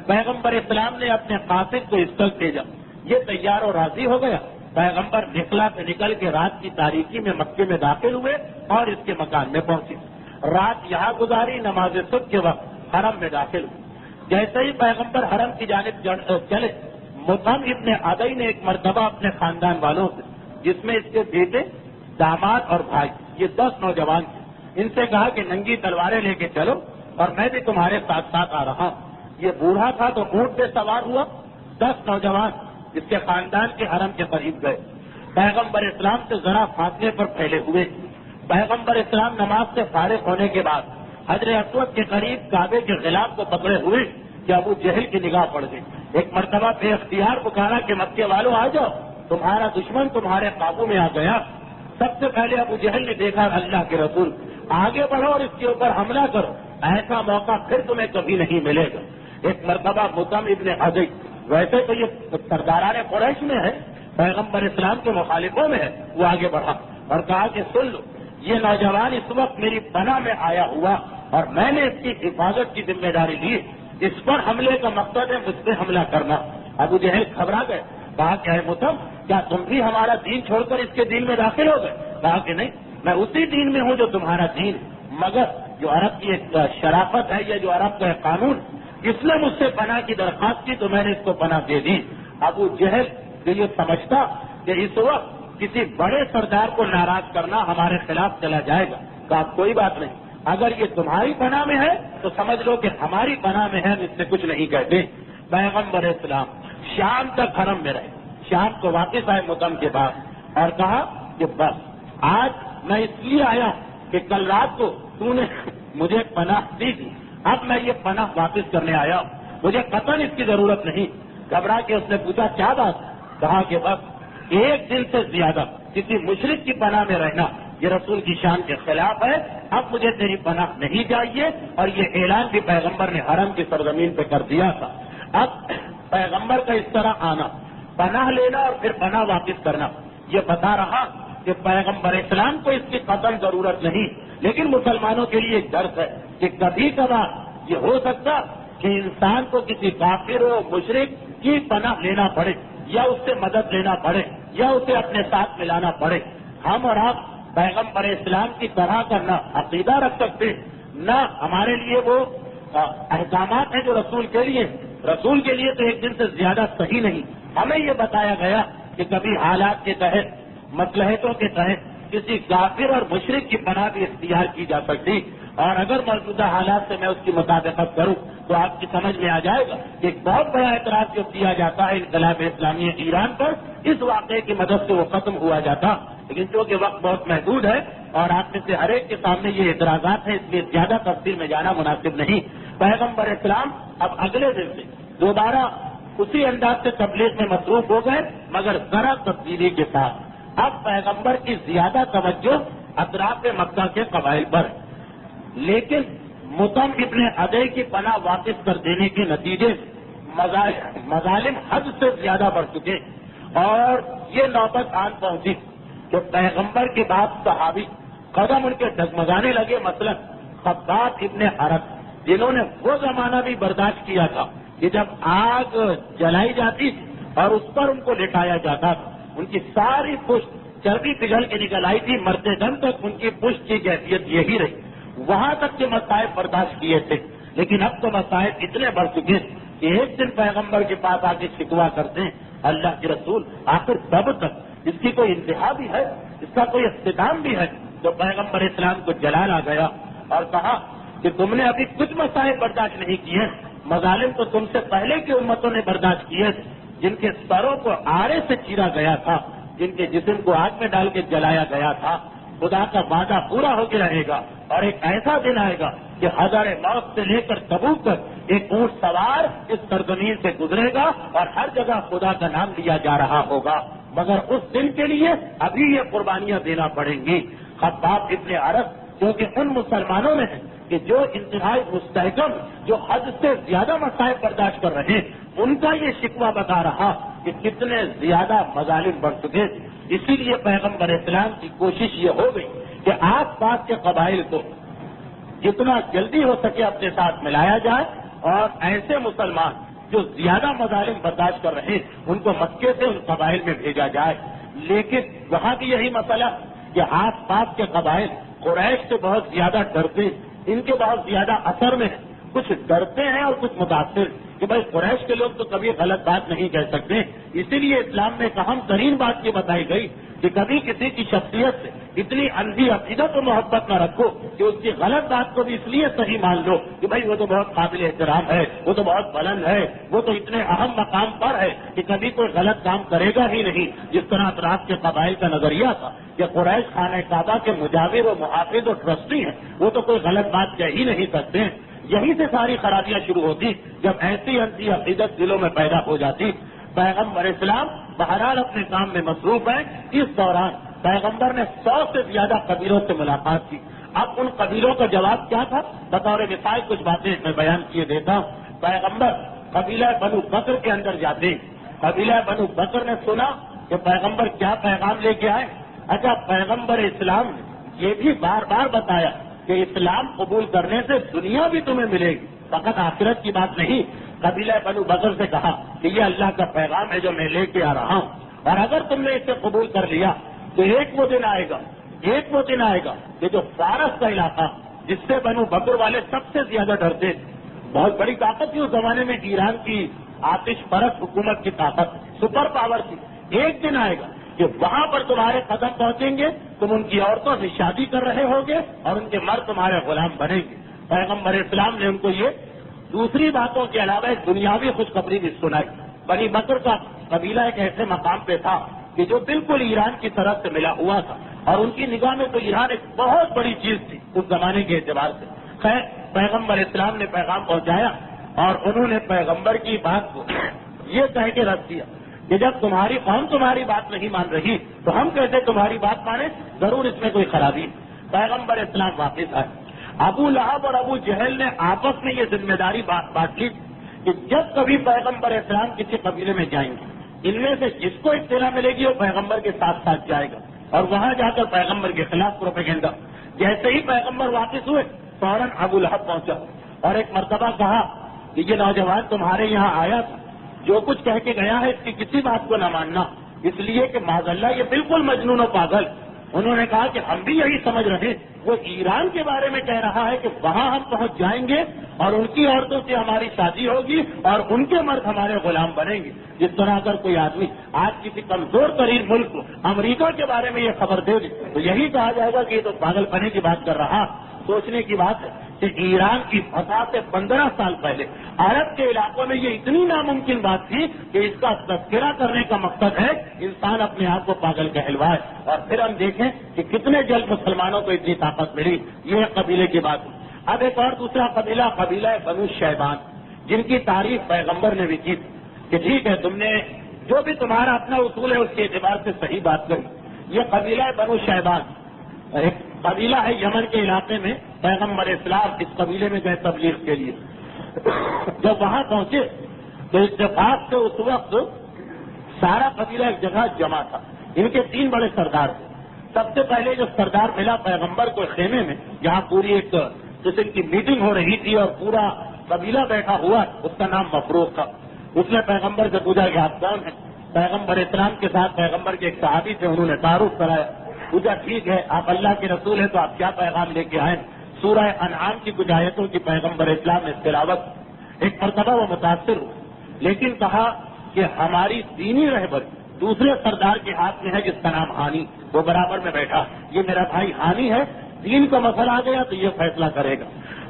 پیغمبر اسلام نے اپنے قاصد کو اس تک بھیجا، یہ تیار و راضی ہو گیا. پیغمبر نکلا سے نکل کے رات کی تاریکی میں مکے میں داخل ہوئے اور اس کے مکان میں پہنچے. رات یہاں گزاری، نماز صبح کے وقت حرم میں داخل ہوئے. جیسے ہی پیغمبر حرم کی جانب چلے، مطعم ابن عدی نے ایک مرتبہ اپنے خاندان والوں سے، جس میں اس کے بیٹے، داماد اور بھائی، یہ 10 نوجوان تھے، ان سے کہا کہ ننگی تلواریں لے کے چلو اور میں بھی تمہارے ساتھ ساتھ آ رہا ہوں. یہ بوڑھا تھا تو اونٹ پہ سوار ہوا. 10 نوجوان اس کے خاندان کے حرم کے قریب گئے. پیغمبر اسلام سے ذرا فاصلے پر پھیلے ہوئے. پیغمبر اسلام نماز سے فارغ ہونے کے بعد حجر اسود کے قریب کعبے کے غلاف کو پکڑے ہوئے کہ ابو جہل کی نگاہ پڑ گئی. ایک مرتبہ بے اختیار پکارا کہ مکے والوں آ جاؤ، تمہارا دشمن تمہارے قابو میں آ گیا. سب سے پہلے ابو جہل نے دیکھا اللہ کے رسول، آگے بڑھو اور اس کے اوپر حملہ کرو، ایسا موقع پھر تمہیں کبھی نہیں ملے گا. ایک مرتبہ مطعم ابن عدی، ویسے تو یہ سرداران قریش میں ہے، پیغمبر اسلام کے مخالفوں میں ہے، وہ آگے بڑھا اور کہا کہ سن لو، یہ نوجوان اس وقت میری پناہ میں آیا ہوا اور میں نے اس کی حفاظت کی ذمہ داری لی. اس پر حملے کا مقصد ہے مجھ پہ حملہ کرنا. ابو جہل گھبرا گئے، کہا کہ اے مطعم، کیا تم بھی ہمارا دین چھوڑ کر اس کے دین میں داخل ہو گئے؟ کہا کہ نہیں، میں اسی دین میں ہوں جو تمہارا دین، مگر جو عرب کی ایک شرافت ہے یا جو عرب کا ایک قانون، اس نے مجھ سے پناہ کی درخواست کی تو میں نے اس کو پناہ دے دی. ابو جہل یہ سمجھتا کہ اس وقت کسی بڑے سردار کو ناراض کرنا ہمارے خلاف چلا جائے گا. کہا کوئی بات نہیں، اگر یہ تمہاری پناہ میں ہے تو سمجھ لو کہ ہماری پناہ میں ہے، ہم اس سے کچھ نہیں کہتے. پیغمبر اسلام شام تک حرم میں رہے. شام کو واپس آئے مطعم کے بعد اور کہا کہ بس آج میں اس لیے آیا کہ کل رات کو تو نے مجھے پناہ دی تھی، اب میں یہ پناہ واپس کرنے آیا ہوں، مجھے قطعاً اس کی ضرورت نہیں. گھبرا کے اس نے پوچھا کیا بات؟ کہا کہ بس ایک دن سے زیادہ کسی مشرک کی پناہ میں رہنا یہ رسول کی شان کے خلاف ہے. اب مجھے تیری پناہ نہیں چاہیے، اور یہ اعلان بھی پیغمبر نے حرم کی سرزمین پہ کر دیا تھا. اب پیغمبر کا اس طرح آنا، پناہ لینا اور پھر پناہ واپس کرنا، یہ بتا رہا کہ پیغمبر اسلام کو اس کی قطعاً ضرورت نہیں، لیکن مسلمانوں کے لیے ایک درس ہے کہ کبھی کبھار یہ ہو سکتا کہ انسان کو کسی کافر و مشرک کی پناہ لینا پڑے، یا اس سے مدد لینا پڑے، یا اسے اپنے ساتھ ملانا پڑے. ہم اور آپ پیغمبر اسلام کی طرح کا نہ عقیدہ رکھ سکتے، نہ ہمارے لیے وہ احکامات ہیں جو رسول کے لیے تو ایک دن سے زیادہ صحیح نہیں. ہمیں یہ بتایا گیا کہ کبھی حالات کے تحت، مصلحتوں کے تحت کسی کافر اور مشرک کی پناہ بھی اختیار کی جا سکتی، اور اگر موجودہ حالات سے میں اس کی مطابقت کروں تو آپ کی سمجھ میں آ جائے گا کہ ایک بہت بڑا اعتراض جو کیا جاتا ہے انقلاب اسلامی ایران پر، اس واقعے کی مدد سے وہ ختم ہوا جاتا، لیکن چونکہ وقت بہت محدود ہے اور آپ میں سے ہر ایک کے سامنے یہ اعتراضات ہیں، اس لیے زیادہ تفصیل میں جانا مناسب نہیں۔ پیغمبر اسلام اب اگلے دن سے دوبارہ اسی انداز سے تبلیغ میں مصروف ہو گئے، مگر ذرا تبدیلی کے ساتھ اب پیغمبر کی زیادہ توجہ اطراف مکہ کے قبائل پر، لیکن مطعم ابن عدی کی پناہ واپس کر دینے کے نتیجے مظالم حد سے زیادہ بڑھ چکے، اور یہ نوبت آن پہنچی کہ پیغمبر کے بعد صحابی قدم ان کے ڈگمگانے لگے، مثلا خباب ابن عرب، جنہوں نے وہ زمانہ بھی برداشت کیا تھا کہ جب آگ جلائی جاتی اور اس پر ان کو لٹایا جاتا تھا، ان کی ساری پشت چربی پگھل کے نکل آئی تھی، مرتے دم تک ان کی پشت کی کیفیت یہی رہی، وہاں تک کے مسائل برداشت کیے تھے، لیکن اب تو مسائل اتنے بڑھ چکے کہ ایک دن پیغمبر کے پاس آ کے شکوا کرتے ہیں، اللہ کے رسول آخر کب تک، اس کی کوئی انتہا بھی ہے، اس کا کوئی اختتام بھی ہے؟ تو پیغمبر اسلام کو جلال آ گیا اور کہا کہ تم نے ابھی کچھ مسائل برداشت نہیں کیے، مظالم تو تم سے پہلے کی امتوں نے برداشت کیے، جن کے سروں کو آرے سے چیرا گیا تھا، جن کے جسم کو آگ میں ڈال کے جلایا گیا تھا۔ خدا کا وعدہ پورا ہو کے رہے گا، اور ایک ایسا دن آئے گا کہ ہزار موت سے لے کر تبوک تک ایک اونٹ سوار اس سرزمین سے گزرے گا اور ہر جگہ خدا کا نام لیا جا رہا ہوگا، مگر اس دن کے لیے ابھی یہ قربانیاں دینا پڑیں گی۔ خباب ابن عرب جو کہ ان مسلمانوں میں ہیں کہ جو انتہائی مستحکم، جو حد سے زیادہ مسائل برداشت کر رہے ہیں، ان کا یہ شکوہ بتا رہا کہ کتنے زیادہ مظالم بڑھ چکے۔ اسی لیے پیغمبر اسلام کی کوشش یہ ہو گئی کہ آس پاس کے قبائل کو جتنا جلدی ہو سکے اپنے ساتھ ملایا جائے، اور ایسے مسلمان جو زیادہ مظالم برداشت کر رہے ہیں ان کو مکے سے ان قبائل میں بھیجا جائے۔ لیکن وہاں بھی یہی مسئلہ کہ آس پاس کے قبائل قریش سے بہت زیادہ ڈرتے، ان کے بہت زیادہ اثر میں ہیں، کچھ ڈرتے ہیں اور کچھ متاثر کہ بھائی قریش کے لوگ تو کبھی غلط بات نہیں کہہ سکتے، اسی لیے اسلام میں ایک اہم ترین بات یہ بتائی گئی کہ کبھی کسی کی شخصیت سے اتنی اندھی عقیدت و محبت نہ رکھو کہ اس کی غلط بات کو بھی اس لیے صحیح مان لو کہ بھائی وہ تو بہت قابل احترام ہے، وہ تو بہت بلند ہے، وہ تو اتنے اہم مقام پر ہے کہ کبھی کوئی غلط کام کرے گا ہی نہیں، جس طرح اطراف کے قبائل کا نظریہ تھا کہ قریش خانہ کعبہ کے مجاور و محافظ و ٹرسٹی ہیں، وہ تو کوئی غلط بات کہہ ہی نہیں سکتے۔ یہیں سے ساری خرابیاں شروع ہوتی جب ایسی انسی عقیدت دلوں میں پیدا ہو جاتی۔ پیغمبر اسلام بہرحال اپنے کام میں مصروف ہیں، اس دوران پیغمبر نے 100 سے زیادہ قبیلوں سے ملاقات کی۔ اب ان قبیلوں کا جواب کیا تھا؟ بطور مثال کچھ باتیں میں بیان کیے دیتا ہوں۔ پیغمبر قبیلہ بنو بکر کے اندر جاتے ہیں، قبیلہ بنو بکر نے سنا کہ پیغمبر کیا پیغام لے کے آئے۔ اچھا، پیغمبر اسلام نے یہ بھی بار بار بتایا کہ اسلام قبول کرنے سے دنیا بھی تمہیں ملے گی، فقط آخرت کی بات نہیں۔ قبیلہ بنو بکر سے کہا کہ یہ اللہ کا پیغام ہے جو میں لے کے آ رہا ہوں، اور اگر تم نے اسے قبول کر لیا تو ایک وہ دن آئے گا کہ جو فارس کا علاقہ جس سے بنو بکر والے سب سے زیادہ ڈرتے، بہت بڑی طاقت تھی اس زمانے میں، ایران کی آتش پرست حکومت کی طاقت، سپر پاور تھی، ایک دن آئے گا کہ وہاں پر تمہارے قدم پہنچیں گے، تم ان کی عورتوں سے شادی کر رہے ہوگے اور ان کے مرد تمہارے غلام بنیں گے۔ پیغمبر اسلام نے ان کو یہ دوسری باتوں کے علاوہ ایک دنیاوی خوشخبری بھی سنائی۔ بنی بکر کا قبیلہ ایک ایسے مقام پہ تھا کہ جو بالکل ایران کی طرف سے ملا ہوا تھا، اور ان کی نگاہ میں تو ایران ایک بہت بڑی چیز تھی اس زمانے کے اعتبار سے۔ خیر، پیغمبر اسلام نے پیغام پہنچایا اور انہوں نے پیغمبر کی بات کو یہ کہہ کے رکھ دیا کہ جب تمہاری قوم تمہاری بات نہیں مان رہی تو ہم کیسے تمہاری بات مانیں، ضرور اس میں کوئی خرابی۔ پیغمبر اسلام واپس آئے۔ ابو لہب اور ابو جہل نے آپس میں یہ ذمہ داری بات لی کہ جب کبھی پیغمبر اسلام کسی قبیلے میں جائیں گے، ان میں سے جس کو اطلاع ملے گی وہ پیغمبر کے ساتھ ساتھ جائے گا، اور وہاں جا کر پیغمبر کے خلاف پروپیگنڈا۔ جیسے ہی پیغمبر واپس ہوئے فوراً ابو لہب پہنچا اور ایک مرتبہ کہا کہ یہ نوجوان تمہارے یہاں آیا تھا، جو کچھ کہہ کے گیا ہے اس کی کسی بات کو نہ ماننا، اس لیے کہ معاذ اللہ یہ بالکل مجنون و پاگل، انہوں نے کہا کہ ہم بھی یہی سمجھ رہے، وہ ایران کے بارے میں کہہ رہا ہے کہ وہاں ہم پہنچ جائیں گے اور ان کی عورتوں سے ہماری شادی ہوگی اور ان کے مرد ہمارے غلام بنیں گے۔ جس طرح اگر کوئی آدمی آج کسی کمزور ترین ملک کو امریکہ کے بارے میں یہ خبر دے دے تو یہی کہا جائے گا کہ یہ تو پاگل پنے کی بات کر رہا۔ سوچنے کی بات ہے کہ ایران کی فساد سے 15 سال پہلے عرب کے علاقوں میں یہ اتنی ناممکن بات تھی کہ اس کا تذکرہ کرنے کا مقصد ہے انسان اپنے آپ کو پاگل کہلوائے، اور پھر ہم دیکھیں کہ کتنے جلد مسلمانوں کو اتنی طاقت ملی۔ یہ قبیلے کی بات ہے۔ اب ایک اور دوسرا قبیلہ بنو شیبان، جن کی تعریف پیغمبر نے بھی کی کہ ٹھیک ہے تم نے جو بھی تمہارا اپنا اصول ہے اس کے اعتبار سے صحیح بات کری۔ یہ قبیلہ بنو شیبان ایک قبیلہ ہے یمن کے علاقے میں، پیغمبر اسلام اس قبیلے میں گئے تبلیغ کے لیے۔ جب وہاں پہنچے تو اتفاق سے اس وقت سارا قبیلہ ایک جگہ جمع تھا۔ ان کے 3 بڑے سردار تھے۔ سب سے پہلے جو سردار ملا پیغمبر کو خیمے میں، جہاں پوری ایک قسم کی میٹنگ ہو رہی تھی اور پورا قبیلہ بیٹھا ہوا، اس کا نام مفروض تھا۔ اس نے پیغمبر سے پوچھا کہ آپ کون ہیں؟ پیغمبر اسلام کے ساتھ پیغمبر کے ایک صحابی تھے، انہوں نے تعارف کرایا۔ پوچھا ٹھیک ہے آپ اللہ کے رسول ہیں تو آپ کیا پیغام لے کے آئے؟ سورہ انعام کی کچھ آیتوں کی پیغمبر اسلام نے تلاوت۔ ایک مرتبہ وہ متاثر ہو، لیکن کہا کہ ہماری دینی رہبر دوسرے سردار کے ہاتھ میں ہے جس کا نام ہانی، وہ برابر میں بیٹھا، یہ میرا بھائی ہانی ہے، دین کا مسئلہ آ گیا تو یہ فیصلہ کرے گا۔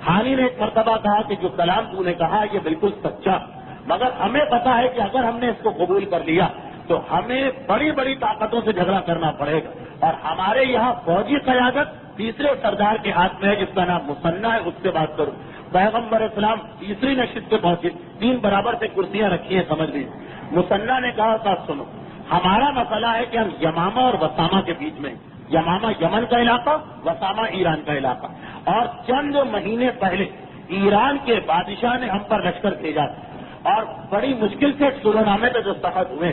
ہانی نے ایک مرتبہ کہا کہ جو کلام تو نے کہا یہ بالکل سچا، مگر ہمیں پتا ہے کہ اگر ہم نے اس کو قبول کر لیا تو ہمیں بڑی بڑی طاقتوں سے جھگڑا کرنا پڑے گا، اور ہمارے یہاں فوجی قیادت تیسرے سردار کے ہاتھ میں ہے جس کا نام مسنہ ہے، اس سے بات کرو۔ پیغمبر اسلام تیسری نشست پہ پہنچے، 3 برابر سے کرسیاں رکھی ہیں، سمجھ لیجیے۔ مسنہ نے کہا تھا سنو، ہمارا مسئلہ ہے کہ ہم یمامہ اور وسامہ کے بیچ میں، یمامہ یمن کا علاقہ، وسامہ ایران کا علاقہ، اور چند مہینے پہلے ایران کے بادشاہ نے ہم پر لشکر بھیجا اور بڑی مشکل سے صلح نامے پہ دستخط ہوئے۔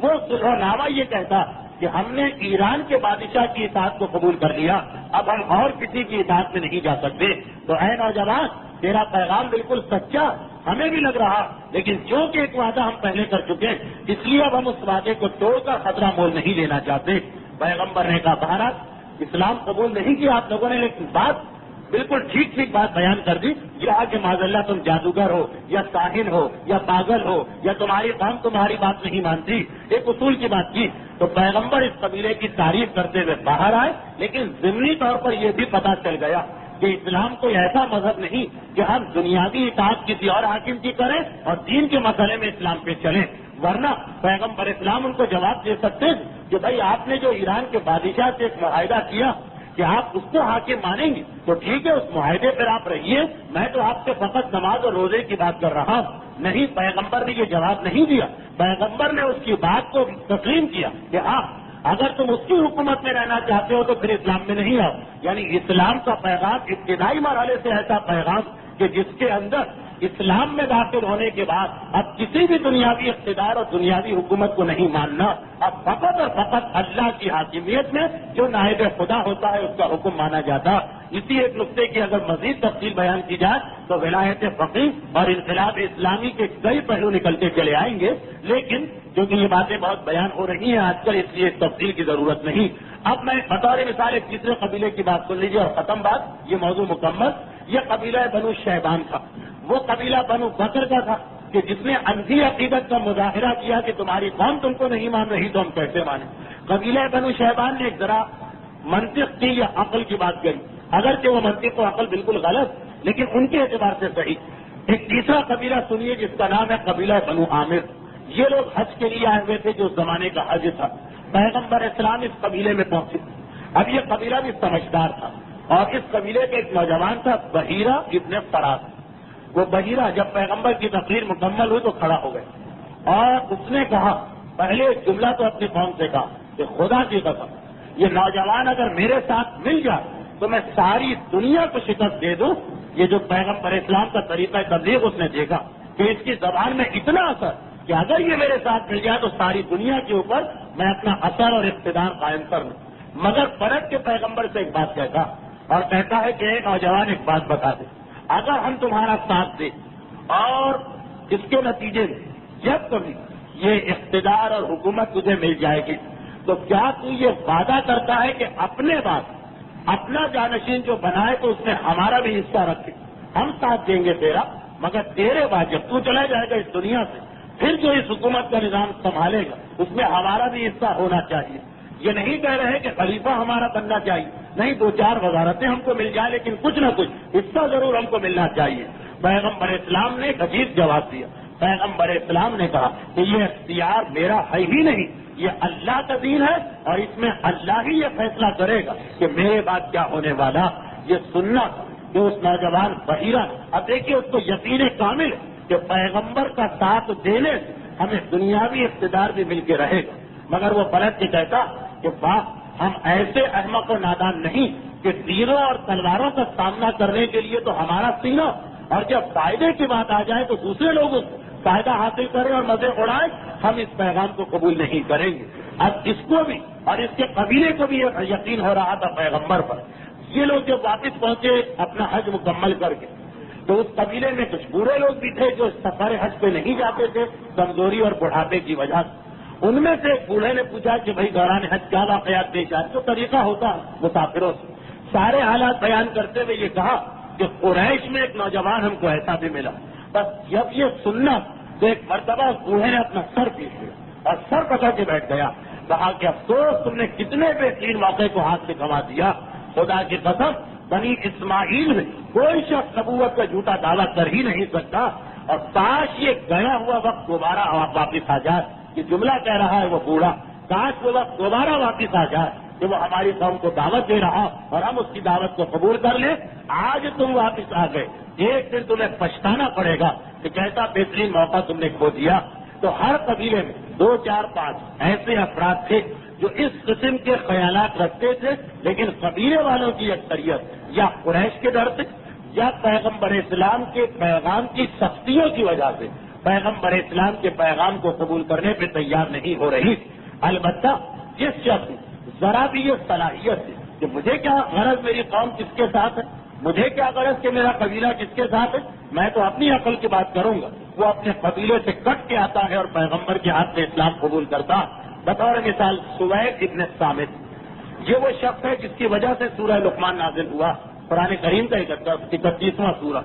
وہ صلح نامہ یہ کہتا کہ ہم نے ایران کے بادشاہ کی اطاعت کو قبول کر لیا، اب ہم اور کسی کی اطاعت میں نہیں جا سکتے۔ تو اے نوجوان، تیرا پیغام بالکل سچا ہمیں بھی لگ رہا، لیکن جو کہ ایک وعدہ ہم پہلے کر چکے اس لیے اب ہم اس وعدے کو توڑ کر خطرہ مول نہیں لینا چاہتے۔ پیغمبر نے کہا بہرحال اسلام قبول نہیں کیا آپ لوگوں نے، لیکن بات بالکل ٹھیک بیان بیان کر دی، یہ کہ معاذ اللہ تم جادوگر ہو یا ساحر ہو یا پاگل ہو یا تمہاری قوم تمہاری بات نہیں مانتی، ایک اصول کی بات کی۔ تو پیغمبر اس قبیلے کی تعریف کرتے ہوئے باہر آئے، لیکن ضمنی طور پر یہ بھی پتہ چل گیا کہ اسلام کوئی ایسا مذہب نہیں کہ ہم دنیاوی اطاعت کسی اور حاکم کی کریں اور دین کے مسئلے میں اسلام پہ چلیں، ورنہ پیغمبر اسلام ان کو جواب دے سکتے ہیں کہ بھائی آپ نے جو ایران کے بادشاہ سے ایک معاہدہ کیا کہ آپ اس کو حاکم مانیں گے تو ٹھیک ہے، اس معاہدے پر آپ رہیے، میں تو آپ سے فقط نماز اور روزے کی بات کر رہا ہوں۔ نہیں، پیغمبر نے یہ جواب نہیں دیا، پیغمبر نے اس کی بات کو تسلیم کیا کہ ہاں اگر تم اس کی حکومت میں رہنا چاہتے ہو تو پھر اسلام میں نہیں آؤ۔ یعنی اسلام کا پیغام ابتدائی مرحلے سے ایسا پیغام کہ جس کے اندر اسلام میں داخل ہونے کے بعد اب کسی بھی دنیاوی اقتدار اور دنیاوی حکومت کو نہیں ماننا، اب فقط اور فقط اللہ کی حاکمیت میں جو نائب خدا ہوتا ہے اس کا حکم مانا جاتا۔ اسی ایک نقطے کی اگر مزید تفصیل بیان کی جائے تو ولایت فقیہ اور انقلاب اسلامی کے کئی پہلو نکلتے چلے آئیں گے، لیکن کیونکہ یہ باتیں بہت بیان ہو رہی ہیں آج کل، اس لیے تفصیل کی ضرورت نہیں۔ اب میں بطور مثال ایک تیسرے قبیلے کی بات سن لیجیے اور ختم بات، یہ موضوع مکمل۔ یہ قبیلہ بنو شیبان تھا، وہ قبیلہ بنو بکر کا تھا کہ جس نے اندھی عقیدت کا مظاہرہ کیا کہ تمہاری قوم تم کو نہیں مان رہی تو ہم کیسے مانیں۔ قبیلہ بنو شیبان نے ایک ذرا منطق کی یا عقل کی بات کری، اگرچہ وہ منطق و عقل بالکل غلط لیکن ان کے اعتبار سے صحیح۔ ایک تیسرا قبیلہ سنیے جس کا نام ہے قبیلہ بنو عامر۔ یہ لوگ حج کے لیے آئے ہوئے تھے جو اس زمانے کا حج تھا۔ پیغمبر اسلام اس قبیلے میں پہنچے۔ اب یہ قبیلہ بھی سمجھدار تھا اور اس قبیلے کے ایک نوجوان تھا بحیرہ ابن فراس۔ وہ بحیرہ جب پیغمبر کی تقریر مکمل ہوئی تو کھڑا ہو گئے اور اس نے کہا، پہلے جملہ تو اپنی قوم سے کہا کہ خدا کی قسم یہ نوجوان اگر میرے ساتھ مل جائے تو میں ساری دنیا کو شکست دے دوں۔ یہ جو پیغمبر اسلام کا طریقہ تبلیغ اس نے دیکھا کہ اس کی زبان میں اتنا اثر کہ اگر یہ میرے ساتھ مل جائے تو ساری دنیا کے اوپر میں اپنا اثر اور اقتدار قائم کر لوں۔ مگر پلٹ کے پیغمبر سے ایک بات کہتا اور کہتا ہے کہ نوجوان ایک بات بتا دے، اگر ہم تمہارا ساتھ دیں اور اس کے نتیجے میں جب کبھی یہ اقتدار اور حکومت تجھے مل جائے گی تو کیا تو یہ وعدہ کرتا ہے کہ اپنے بعد اپنا جانشین جو بنائے تو اس میں ہمارا بھی حصہ رکھے؟ ہم ساتھ دیں گے تیرا، مگر تیرے بعد جب تو چلا جائے گا اس دنیا سے، پھر جو اس حکومت کا نظام سنبھالے گا اس میں ہمارا بھی حصہ ہونا چاہیے۔ یہ نہیں کہہ رہے کہ خلیفہ ہمارا بننا چاہیے، نہیں، 2-4 وزارتیں ہم کو مل جائیں لیکن کچھ نہ کچھ حصہ ضرور ہم کو ملنا چاہیے۔ پیغمبر اسلام نے ایک عجیب جواب دیا۔ پیغمبر اسلام نے کہا کہ یہ اختیار میرا ہے ہی نہیں، یہ اللہ کا دین ہے اور اس میں اللہ ہی یہ فیصلہ کرے گا کہ میرے بعد کیا ہونے والا۔ یہ سننا جو اس نوجوان بحیرہ، اب دیکھیے اس کو یقین کامل ہے کہ پیغمبر کا ساتھ دینے سے ہمیں دنیاوی اقتدار بھی مل کے رہے گا، مگر وہ پلٹ کے کہتا کہ واہ، ہم ایسے احمق و نادان نہیں کہ تیروں اور تلواروں کا سامنا کرنے کے لیے تو ہمارا سینہ، اور جب فائدے کی بات آ جائے تو دوسرے لوگوں کو فائدہ حاصل کریں اور مزے اڑائیں، ہم اس پیغام کو قبول نہیں کریں گے۔ اب اس کو بھی اور اس کے قبیلے کو بھی یقین ہو رہا تھا پیغمبر پر۔ یہ لوگ جب واپس پہنچے اپنا حج مکمل کر کے، تو اس قبیلے میں کچھ بوڑھے لوگ بھی تھے جو سفر حج پہ نہیں جاتے تھے کمزوری اور بڑھاپے کی وجہ سے۔ ان میں سے ایک بوڑھے نے پوچھا کہ بھائی دوران حج کیا واقعات پیش آئے؟ تو طریقہ ہوتا مسافروں سے سارے حالات بیان کرتے ہوئے یہ کہا کہ قریش میں ایک نوجوان ہم کو ایسا بھی ملا۔ بس جب یہ سننا تو ایک مرتبہ اس بوڑھے نے اپنا سر پیٹ لیا اور سر پکڑ کے بیٹھ گیا، کہا کہ افسوس تم نے کتنے بہترین موقع کو ہاتھ سے گنوا دیا، خدا کی قسم بنی اسماعیل میں کوئی شخص نبوت کا جھوٹا دعویٰ کر ہی نہیں سکتا، اور کاش یہ گیا ہوا وقت دوبارہ واپس آ جائے۔ یہ جملہ کہہ رہا ہے وہ بوڑھا، کاش وہ وقت دوبارہ واپس آ جائے کہ وہ ہماری قوم کو دعوت دے رہا اور ہم اس کی دعوت کو قبول کر لیں۔ آج تم واپس آ گئے، ایک دن تمہیں پچھتانا پڑے گا کہ کیسا بہترین موقع تم نے کھو دیا۔ تو ہر قبیلے میں 2, 4, 5 ایسے افراد تھے جو اس قسم کے خیالات رکھتے تھے، لیکن قبیلے والوں کی اکثریت یا قریش کے ڈر سے یا پیغمبر اسلام کے پیغام کی سختیوں کی وجہ سے پیغمبر اسلام کے پیغام کو قبول کرنے پہ تیار نہیں ہو رہی۔ البتہ جس شخص ذرا بھی یہ صلاحیت ہے کہ مجھے کیا غرض میری قوم کس کے ساتھ ہے، مجھے کیا غرض کہ میرا قبیلہ کس کے ساتھ ہے، میں تو اپنی عقل کی بات کروں گا، وہ اپنے قبیلے سے کٹ کے آتا ہے اور پیغمبر کے ہاتھ میں اسلام قبول کرتا۔ بطور مثال سوید ابن صامت، یہ وہ شخص ہے جس کی وجہ سے سورہ لقمان نازل ہوا، قرآن کریم کا 31واں سورہ۔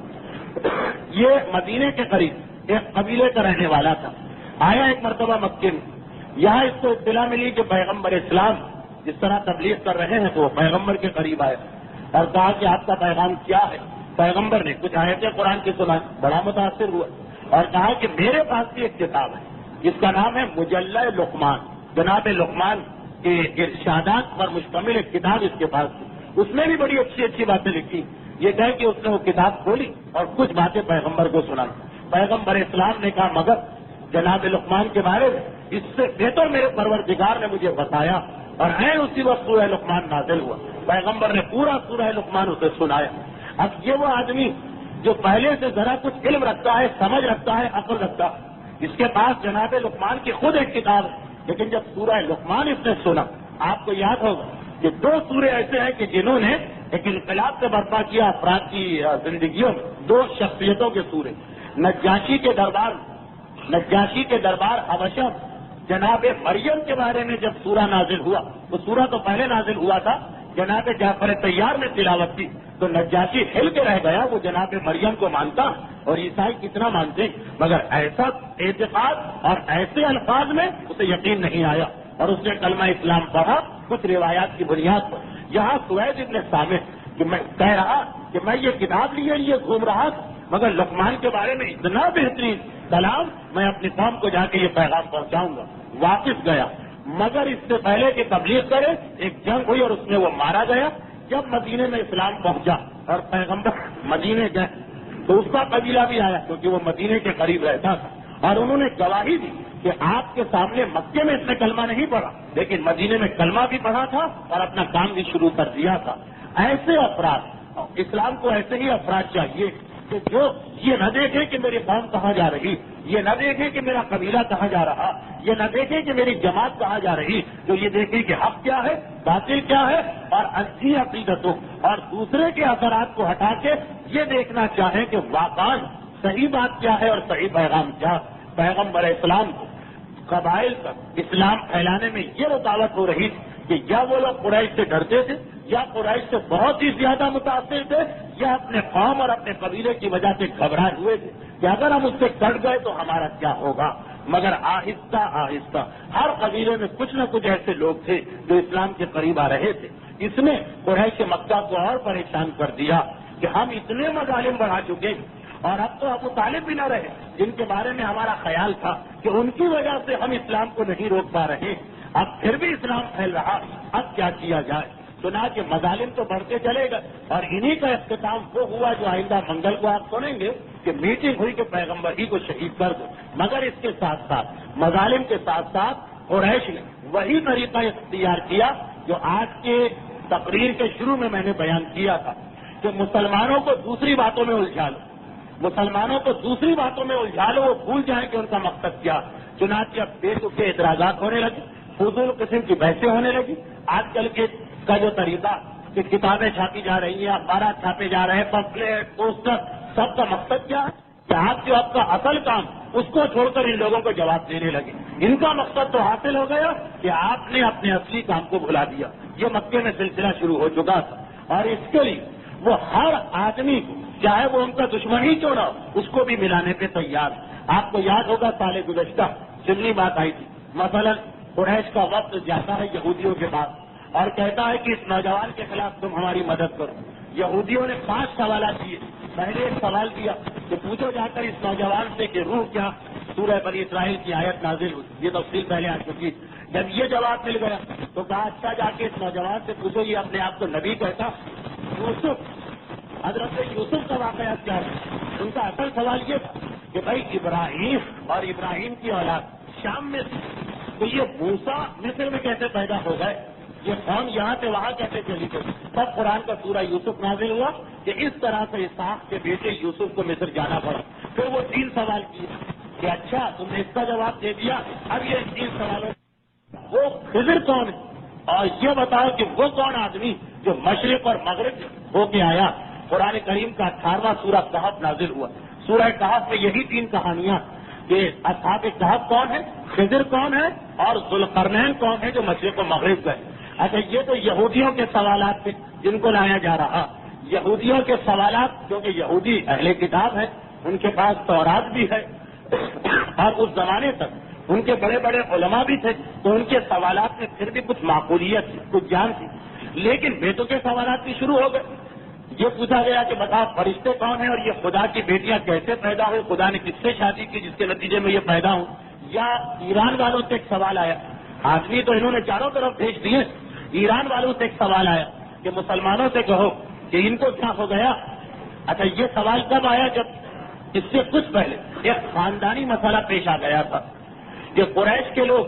یہ مدینے کے قریب ایک قبیلے کا رہنے والا تھا، آیا ایک مرتبہ مکے میں، یہاں اس کو اطلاع ملی کہ پیغمبر اسلام جس طرح تبلیغ کر رہے ہیں تو وہ پیغمبر کے قریب آئے اور کہا کہ آپ کا پیغام کیا ہے؟ پیغمبر نے کچھ آیتیں قرآن کی سنائی، بڑا متاثر ہوا اور کہا کہ میرے پاس بھی ایک کتاب ہے جس کا نام ہے مجلہ لقمان، جناب لقمان کے ارشادات پر مشتمل ایک کتاب اس کے پاس تھی، اس میں بھی بڑی اچھی اچھی باتیں لکھی۔ یہ کہہ کہ اس نے وہ کتاب کھولی اور کچھ باتیں پیغمبر کو سنائی۔ پیغمبر اسلام نے کہا مگر جناب لقمان کے بارے میں اس سے بہتر میرے پروردگار نے مجھے بتایا، اور اسی وقت سورہ لقمان نازل ہوا۔ پیغمبر نے پورا سورہ لقمان اسے سنایا۔ اب یہ وہ آدمی جو پہلے سے ذرا کچھ علم رکھتا ہے، سمجھ رکھتا ہے، عقل رکھتا ہے، اس کے پاس جناب لقمان کی خود ایک کتاب ہے، لیکن جب سورہ لقمان اس نے سنا، آپ کو یاد ہوگا کہ 2 سورے ایسے ہیں کہ جنہوں نے ایک انقلاب سے برپا کیا افراد کی زندگیوں میں، 2 شخصیتوں کے سورے۔ نجاشی کے دربار حبشہ جناب مریم کے بارے میں جب سورہ نازل ہوا، وہ سورہ تو پہلے نازل ہوا تھا، جناب جعفر طیار نے تلاوت کی تو نجاشی ہل کے رہ گیا، وہ جناب مریم کو مانتا اور عیسائی کتنا مانتے، مگر ایسا اعتقاد اور ایسے الفاظ میں اسے یقین نہیں آیا اور اس نے کلمہ اسلام پڑھا کچھ روایات کی بنیاد پر۔ یہاں سوید ابن صامت کہ میں کہہ رہا کہ میں یہ کتاب لیے گھوم رہا تھا، مگر لقمان کے بارے میں اتنا بہترین کلام، میں اپنی قوم کو جا کے یہ پیغام پہنچاؤں گا۔ واپس گیا، مگر اس سے پہلے کہ تبلیغ کرے ایک جنگ ہوئی اور اس میں وہ مارا گیا۔ جب مدینے میں اسلام پہنچا اور پیغمبر مدینے گئے تو اس کا قبیلہ بھی آیا کیونکہ وہ مدینے کے قریب رہتا تھا، اور انہوں نے گواہی دی کہ آپ کے سامنے مکے میں اس نے کلمہ نہیں پڑھا لیکن مدینے میں کلمہ بھی پڑھا تھا اور اپنا کام بھی شروع کر دیا تھا۔ ایسے افراد، اسلام کو ایسے ہی افراد چاہیے کہ جو یہ نہ دیکھے کہ میری قوم کہاں جا رہی، یہ نہ دیکھے کہ میرا قبیلہ کہاں جا رہا، یہ نہ دیکھے کہ میری جماعت کہاں جا رہی، جو یہ دیکھے کہ حق کیا ہے، باطل کیا ہے، اور اچھی عقیدتوں اور دوسرے کے اثرات کو ہٹا کے یہ دیکھنا چاہے کہ واقعی صحیح بات کیا ہے اور صحیح پیغام کیا۔ پیغمبر اسلام کو قبائل تک اسلام پھیلانے میں یہ رکاوٹ ہو رہی تھی کہ یا وہ لوگ قریش سے ڈرتے تھے یا قریش سے بہت ہی زیادہ متاثر تھے یا اپنے قوم اور اپنے قبیلے کی وجہ سے گھبرائے ہوئے تھے کہ اگر ہم اس سے کٹ گئے تو ہمارا کیا ہوگا. مگر آہستہ آہستہ ہر قبیلے میں کچھ نہ کچھ ایسے لوگ تھے جو اسلام کے قریب آ رہے تھے. اس نے قریش مکہ کو اور پریشان کر دیا کہ ہم اتنے مظالم بڑھا چکے اور اب تو ابو طالب بھی نہ رہے جن کے بارے میں ہمارا خیال تھا کہ ان کی وجہ سے ہم اسلام کو نہیں روک پا رہے. اب پھر بھی اسلام پھیل رہا, اب کیا کیا جائے. سنا کہ مظالم تو بڑھتے چلے گئے اور انہی کا اختتام وہ ہوا جو آئندہ منگل کو آپ سنیں گے کہ میٹنگ ہوئی کہ پیغمبر ہی کو شہید کر دو. مگر اس کے ساتھ ساتھ مظالم کے ساتھ ساتھ قریش نے وہی طریقہ اختیار کیا جو آج کے تقریر کے شروع میں نے بیان کیا تھا کہ مسلمانوں کو دوسری باتوں میں الجھا لو, مسلمانوں کو دوسری باتوں میں الجھا لو, وہ بھول جائیں کہ ان کا مقصد کیا. چنانچہ اب بے تکے اعتراضات ہونے لگے, فضول قسم کی بحثیں ہونے لگی. آج کل کا جو طریقہ کہ کتابیں چھاپی جا رہی ہیں, اخبارات چھاپے جا رہے ہیں, پمفلیٹ, پوسٹر, سب کا مقصد کیا ہے کہ آپ کا اصل کام اس کو چھوڑ کر ان لوگوں کو جواب دینے لگے. ان کا مقصد تو حاصل ہو گیا کہ آپ نے اپنے اصلی کام کو بھلا دیا. یہ مکے میں سلسلہ شروع ہو چکا تھا اور اس کے لیے وہ ہر آدمی کو چاہے وہ ان کا دشمن ہی کیوں نہ ہو اس کو بھی ملانے پہ تیار. آپ کو یاد ہوگا سال گزشتہ سنی بات آئی تھی, مثلا قریش کا وقت جاتا ہے یہودیوں کے پاس اور کہتا ہے کہ اس نوجوان کے خلاف تم ہماری مدد کرو. یہودیوں نے 5 سوالات کیے. پہلے ایک سوال کیا کہ پوچھو جا کر اس نوجوان سے کہ روح کیا, سورہ بنی اسرائیل کی آیت نازل ہوئی, یہ تفصیل پہلے آ چکی. جب یہ جواب مل گیا تو کہا اچھا جا کے اس نوجوان سے پوچھو یہ اپنے آپ کو نبی کہتا. یوسف, حضرت یوسف کا واقعہ کیا ہے؟ ان کا اصل سوال یہ تھا کہ بھائی ابراہیم اور ابراہیم کی اولاد شام میں تو یہ موسیٰ مصر میں کیسے پیدا ہو گئے, یہ قوم یہاں سے وہاں کیسے چلی گئی. تب قرآن کا سورہ یوسف نازل ہوا کہ اس طرح سے اسحاق کے بیٹے یوسف کو مصر جانا پڑا. پھر وہ 3 سوال کیے کہ اچھا تم نے اس کا جواب دے دیا, اب یہ 3 سوالوں وہ خضر کون ہے اور یہ بتاؤ کہ وہ کون آدمی جو مشرق اور مغرب ہو کے آیا. قرآن کریم کا 18واں سورہ کہف نازل ہوا. سورہ کہف میں یہی 3 کہانیاں کہ اصحاب کہف کون ہے, خضر کون ہے اور ذوالقرنین کون ہے جو مشرق و مغرب گئے. اچھا یہ تو یہودیوں کے سوالات تھے جن کو لایا جا رہا. یہودیوں کے سوالات کیونکہ یہودی اہل کتاب ہے, ان کے پاس تورات بھی ہے اور اس زمانے تک ان کے بڑے بڑے علماء بھی تھے تو ان کے سوالات میں پھر بھی کچھ معقولیت تھی, کچھ جان تھی. لیکن بیٹوں کے سوالات بھی شروع ہو گئے. یہ پوچھا گیا کہ بتاؤ فرشتے کون ہیں اور یہ خدا کی بیٹیاں کیسے پیدا ہوئی, خدا نے کس سے شادی کی جس کے نتیجے میں یہ پیدا ہوں. یا ایران والوں سے ایک سوال آیا, آدمی تو انہوں نے چاروں طرف بھیج دیے. ایران والوں سے ایک سوال آیا کہ مسلمانوں سے کہو کہ ان کو کیا ہو گیا. اچھا یہ سوال کب آیا جب اس سے کچھ پہلے ایک خاندانی مسئلہ پیش آ گیا تھا کہ قریش کے لوگ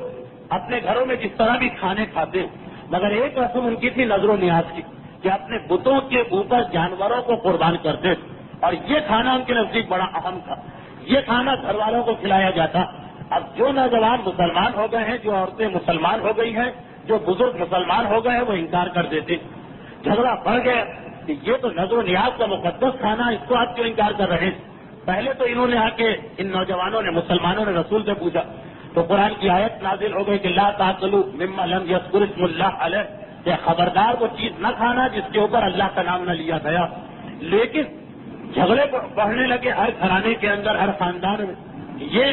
اپنے گھروں میں جس طرح بھی کھانے کھاتے مگر ایک رسم ان کی تھی نظر و نیاز کی کہ اپنے بتوں کے اوپر جانوروں کو قربان کرتے اور یہ کھانا ان کے نزدیک بڑا اہم تھا. یہ کھانا گھر والوں کو کھلایا جاتا. اب جو نوجوان مسلمان ہو گئے ہیں, جو عورتیں مسلمان ہو گئی ہیں, جو بزرگ مسلمان ہو گئے ہیں وہ انکار کر دیتے. جھگڑا بڑھ گیا کہ یہ تو نظر و نیاز کا مقدس کھانا, اس کو آپ کیوں انکار کر رہے ہیں. پہلے تو انہوں نے آ کے ان نوجوانوں نے مسلمانوں نے رسول سے پوچھا تو قرآن کی آیت نازل ہو گئی کہ لا تاکلوا مما لم یذکر اسم اللہ علیہ, کہ خبردار وہ چیز نہ کھانا جس کے اوپر اللہ کا نام نہ لیا گیا. لیکن جھگڑے بڑھنے لگے ہر گھرانے کے اندر, ہر خاندان میں. یہ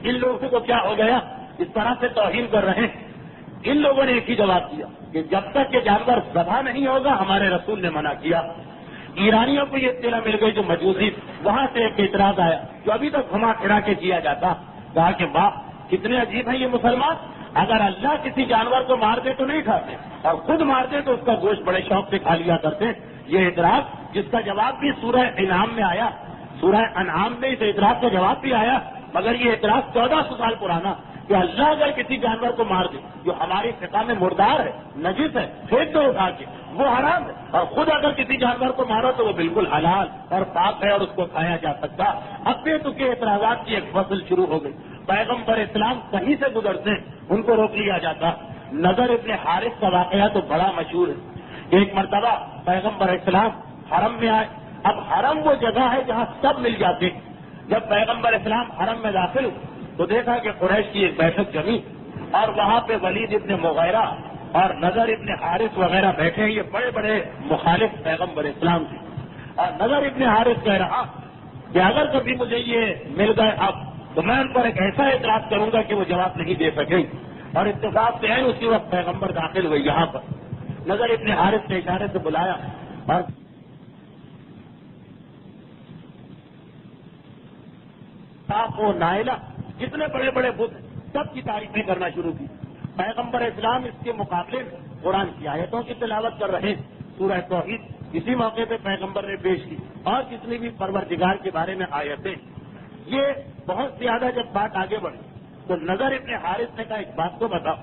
ان لوگوں کو کیا ہو گیا, اس طرح سے توہین کر رہے ہیں. ان لوگوں نے ایک ہی جواب دیا کہ جب تک کہ جانور ذبح نہیں ہوگا ہمارے رسول نے منع کیا. ایرانیوں کو یہ اطلاع مل گئی جو مجوسی, وہاں سے ایک اعتراض آیا جو ابھی تک گھما پھرا کے کیا جاتا. کہا کہ واہ کتنے عجیب ہیں یہ مسلمان, اگر اللہ کسی جانور کو مار دے تو نہیں کھاتے اور خود مار دے تو اس کا گوشت بڑے شوق سے کھا لیا کرتے. یہ اعتراض جس کا جواب بھی سورہ انعام میں آیا, سورہ انعام میں اس اعتراض کا جواب بھی آیا, مگر یہ اعتراض 1400 سال پرانا کہ اللہ اگر کسی جانور کو مار دے جو ہماری فقہ میں مردار ہے, نجس ہے, پھینک دو اٹھا کے, وہ حرام ہے. اور خود اگر کسی جانور کو مارو تو وہ بالکل حلال اور پاک ہے اور اس کو کھایا جا سکتا. اب بے تکے اعتراضات کی ایک فصل شروع ہو گئی. پیغمبر اسلام کہیں سے گزرتے ان کو روک لیا جاتا. نضر ابن حارث کا واقعہ تو بڑا مشہور ہے. ایک مرتبہ پیغمبر اسلام حرم میں آئے. اب حرم وہ جگہ ہے جہاں سب مل جاتے. جب پیغمبر اسلام حرم میں داخل ہوئے تو دیکھا کہ قریش کی ایک بیٹھک جمی اور وہاں پہ ولید ابن مغیرہ اور نضر ابن حارث وغیرہ بیٹھے ہیں، یہ بڑے بڑے مخالف پیغمبر اسلام تھے. اور نضر ابن حارث کہہ رہا کہ اگر کبھی مجھے یہ مل گئے اب تو میں ان پر ایک ایسا اعتراض کروں گا کہ وہ جواب نہیں دے سکیں. اور اتفاق سے ہے اسی وقت پیغمبر داخل ہوئے یہاں پر. نضر ابن حارث نے اشارے سے بلایا اور صاف و نائلہ جتنے بڑے بڑے بت سب کی تعریفیں کرنا شروع کی. پیغمبر اسلام اس کے مقابلے میں قرآن کی آیتوں کی تلاوت کر رہے ہیں. سورہ توحید اسی موقع پہ پیغمبر نے پیش کی اور جتنی بھی پروردگار کے بارے میں آیتیں. یہ بہت زیادہ جب بات آگے بڑھی تو نضر ابن حارث نے کہا ایک بات تو بتاؤ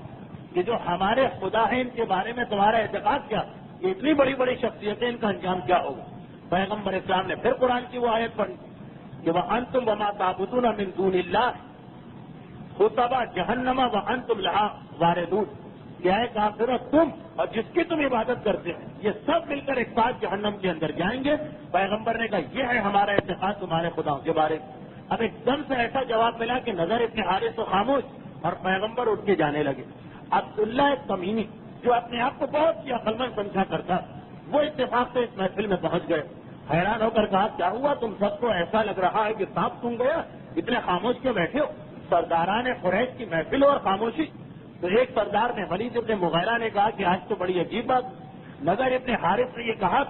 کہ جو ہمارے خدا ہیں ان کے بارے میں تمہارا اعتقاد کیا؟ کہ اتنی بڑی بڑی شخصیتیں ان کا انجام کیا ہوگا؟ پیغمبر اسلام نے پھر قرآن کی وہ آیت پڑھی کہ وَأَنْتُمْ وَمَا تَعْبُدُونَ مِن دُونِ اللَّهِ حُطَبَ جَهَنَّمَ وَأَنْتُمْ لَهَا وَارِدُونَ. کیا ہے کافرو تم اور جس کی تم عبادت کرتے ہیں یہ سب مل کر ایک ساتھ جہنم کے اندر جائیں گے. پیغمبر نے کہا یہ ہے ہمارا اعتقاد تمہارے خداؤں کے بارے میں. اب ایک دم سے ایسا جواب ملا کہ نظر ابن حارث تو خاموش اور پیغمبر اٹھ کے جانے لگے. عبداللہ تمیمی جو اپنے آپ کو بہت ہی عقلمند سمجھا کرتا وہ اتفاق سے اس محفل میں پہنچ گئے. حیران ہو کر کہا کیا ہوا تم سب کو ایسا لگ رہا ہے کہ سانپ سونگ گیا؟ اتنے خاموش کے بیٹھے ہو؟ سرداران قریش کی محفل اور خاموشی. تو ایک سردار نے ولید ابن مغیرہ نے کہا کہ آج تو بڑی عجیب بات. نضر ابن حارث نے یہ کہا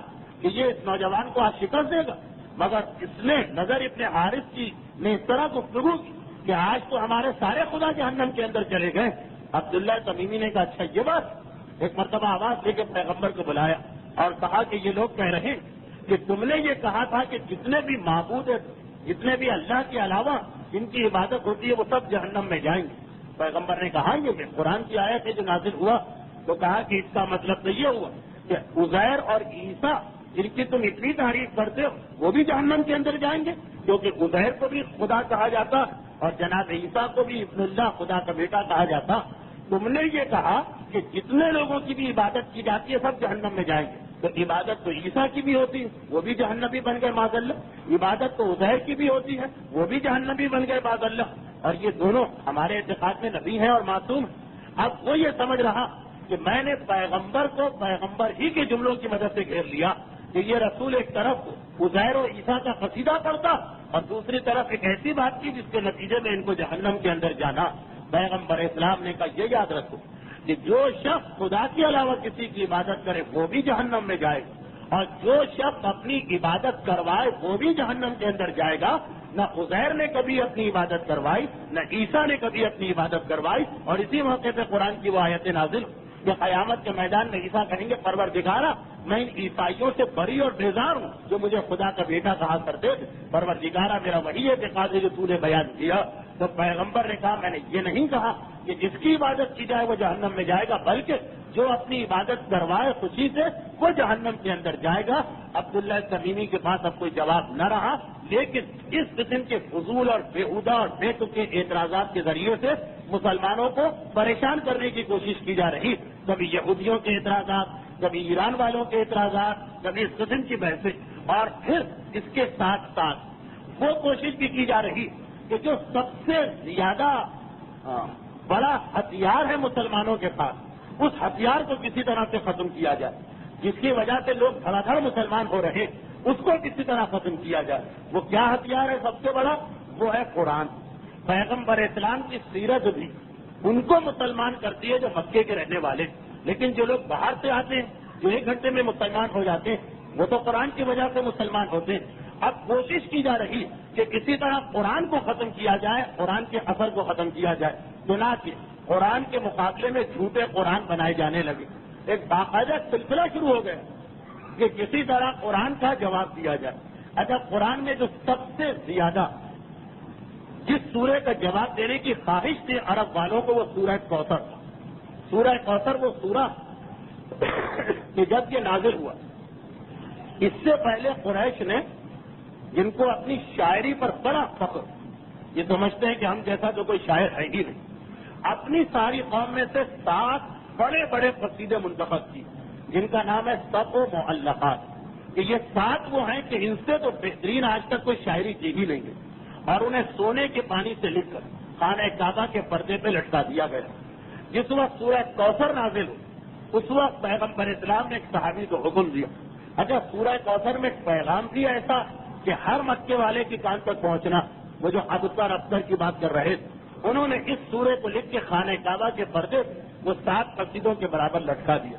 کہ یہ اس نوجوان کو آج شکست دے گا، مگر اس نے نضر ابن حارث کی نے اس طرح گفتگو کی کہ آج تو ہمارے سارے خدا جہنم کے اندر چلے گئے. عبداللہ تمیمی نے کہا اچھا یہ بات. ایک مرتبہ آواز لے کے پیغمبر کو بلایا اور کہا کہ یہ لوگ کہہ رہے ہیں کہ تم نے یہ کہا تھا کہ جتنے بھی معبود ہیں جتنے بھی اللہ کے علاوہ جن کی عبادت ہوتی ہے وہ سب جہنم میں جائیں گے. پیغمبر نے کہا یہ قرآن کی آیت ہے جو نازل ہوا. تو کہا کہ اس کا مطلب تو یہ ہوا کہ عزیر اور عیسیٰ جن کی تم اتنی تعریف کرتے ہو وہ بھی جہنم کے اندر جائیں گے، کیونکہ عزیر کو بھی خدا کہا جاتا اور جناب عیسیٰ کو بھی ابن اللہ خدا کا بیٹا کہا جاتا. تم نے یہ کہا کہ جتنے لوگوں کی بھی عبادت کی جاتی ہے سب جہنم میں جائیں گے. تو عبادت تو عیسیٰ کی بھی ہوتی ہے وہ بھی جہنمی بن گئے معاذ اللہ. عبادت تو عزیر کی بھی ہوتی ہے وہ بھی جہنمی بن گئے معاذ اللہ. اور یہ دونوں ہمارے اعتقاد میں نبی ہیں اور معصوم ہیں. اب وہ یہ سمجھ رہا کہ میں نے پیغمبر کو پیغمبر ہی کے جملوں کی مدد سے گھیر لیا کہ یہ رسول ایک طرف عزیر و عیسیٰ کا قصیدہ پڑھتا اور دوسری طرف ایک ایسی بات کی جس کے نتیجے میں ان کو جہنم کے اندر جانا. پیغمبر اسلام نے کہا یہ یاد رکھو کہ جو شخص خدا کے علاوہ کسی کی عبادت کرے وہ بھی جہنم میں جائے گا اور جو شخص اپنی عبادت کروائے وہ بھی جہنم کے اندر جائے گا. نہ عزیر نے کبھی اپنی عبادت کروائی نہ عیسیٰ نے کبھی اپنی عبادت کروائی. اور اسی موقع پہ قرآن کی وہ آیت نازل کہ قیامت کے میدان میں عیسیٰ کہیں گے پروردگارا میں ان عیسائیوں سے بری اور بیزار ہوں جو مجھے خدا کا بیٹا کہا کرتے تھے. پروردگارا میرا وہی اعتقاد ہے جو تو نے بیان کیا. تو پیغمبر نے کہا میں نے یہ نہیں کہا کہ جس کی عبادت کی جائے وہ جہنم میں جائے گا بلکہ جو اپنی عبادت کروائے خوشی سے وہ جہنم کے اندر جائے گا. عبداللہ تمیمی کے پاس اب کوئی جواب نہ رہا، لیکن اس قسم کے فضول اور بےہودہ اور بے تکے اعتراضات کے ذریعے سے مسلمانوں کو پریشان کرنے کی کوشش کی جا رہی. کبھی یہودیوں کے اعتراضات، کبھی ایران والوں کے اعتراضات، کبھی اس قسم کی بحثیں، اور پھر اس کے ساتھ ساتھ وہ کوشش بھی کی جا رہی کہ جو سب سے زیادہ بڑا ہتھیار ہے مسلمانوں کے پاس اس ہتھیار کو کسی طرح سے ختم کیا جائے، جس کی وجہ سے لوگ دھڑا دھڑ مسلمان ہو رہے اس کو کسی طرح ختم کیا جائے. وہ کیا ہتھیار ہے سب سے بڑا؟ وہ ہے قرآن. پیغمبر اسلام کی سیرت بھی ان کو مسلمان کرتی ہے جو مکے کے رہنے والے، لیکن جو لوگ باہر سے آتے ہیں جو ایک گھنٹے میں مسلمان ہو جاتے ہیں وہ تو قرآن کی وجہ سے مسلمان ہوتے ہیں. اب کوشش کی جا رہی کہ کسی طرح قرآن کو ختم کیا جائے، قرآن کے اثر کو ختم کیا جائے. چنانچہ قرآن کے مقابلے میں جھوٹے قرآن بنائے جانے لگے. ایک باقاعدہ سلسلہ شروع ہو گیا کہ کسی طرح قرآن کا جواب دیا جائے. اچھا قرآن میں جو سب سے زیادہ جس سورہ کا جواب دینے کی خواہش تھی عرب والوں کو وہ سورہ کوثر تھا. سورہ کوثر وہ سورہ کہ جب یہ نازل ہوا اس سے پہلے قریش نے جن کو اپنی شاعری پر بڑا فخر، یہ سمجھتے ہیں کہ ہم جیسا تو کوئی شاعر ہے ہی نہیں، اپنی ساری قوم میں سے 7 بڑے بڑے قصیدے منتخب کی جن کا نام ہے سب و معلقات. کہ یہ 7 وہ ہیں کہ ان سے تو بہترین آج تک کوئی شاعری کی ہی نہیں ہے، اور انہیں سونے کے پانی سے لکھ کر خانہ کعبہ کے پردے پہ لٹکا دیا گیا. جس وقت سورہ کوثر نازل ہو اس وقت پیغمبر اسلام نے ایک صحابی کو حکم دیا. اچھا سورہ کوثر میں ایک پیغام بھی ایسا کہ ہر مکے والے کے کان تک پہنچنا. وہ جو ابتر کی بات کر رہے تھے انہوں نے اس سورے کو لکھ کے خانہ کعبہ کے پردے وہ 7 مسجدوں کے برابر لٹکا دیا.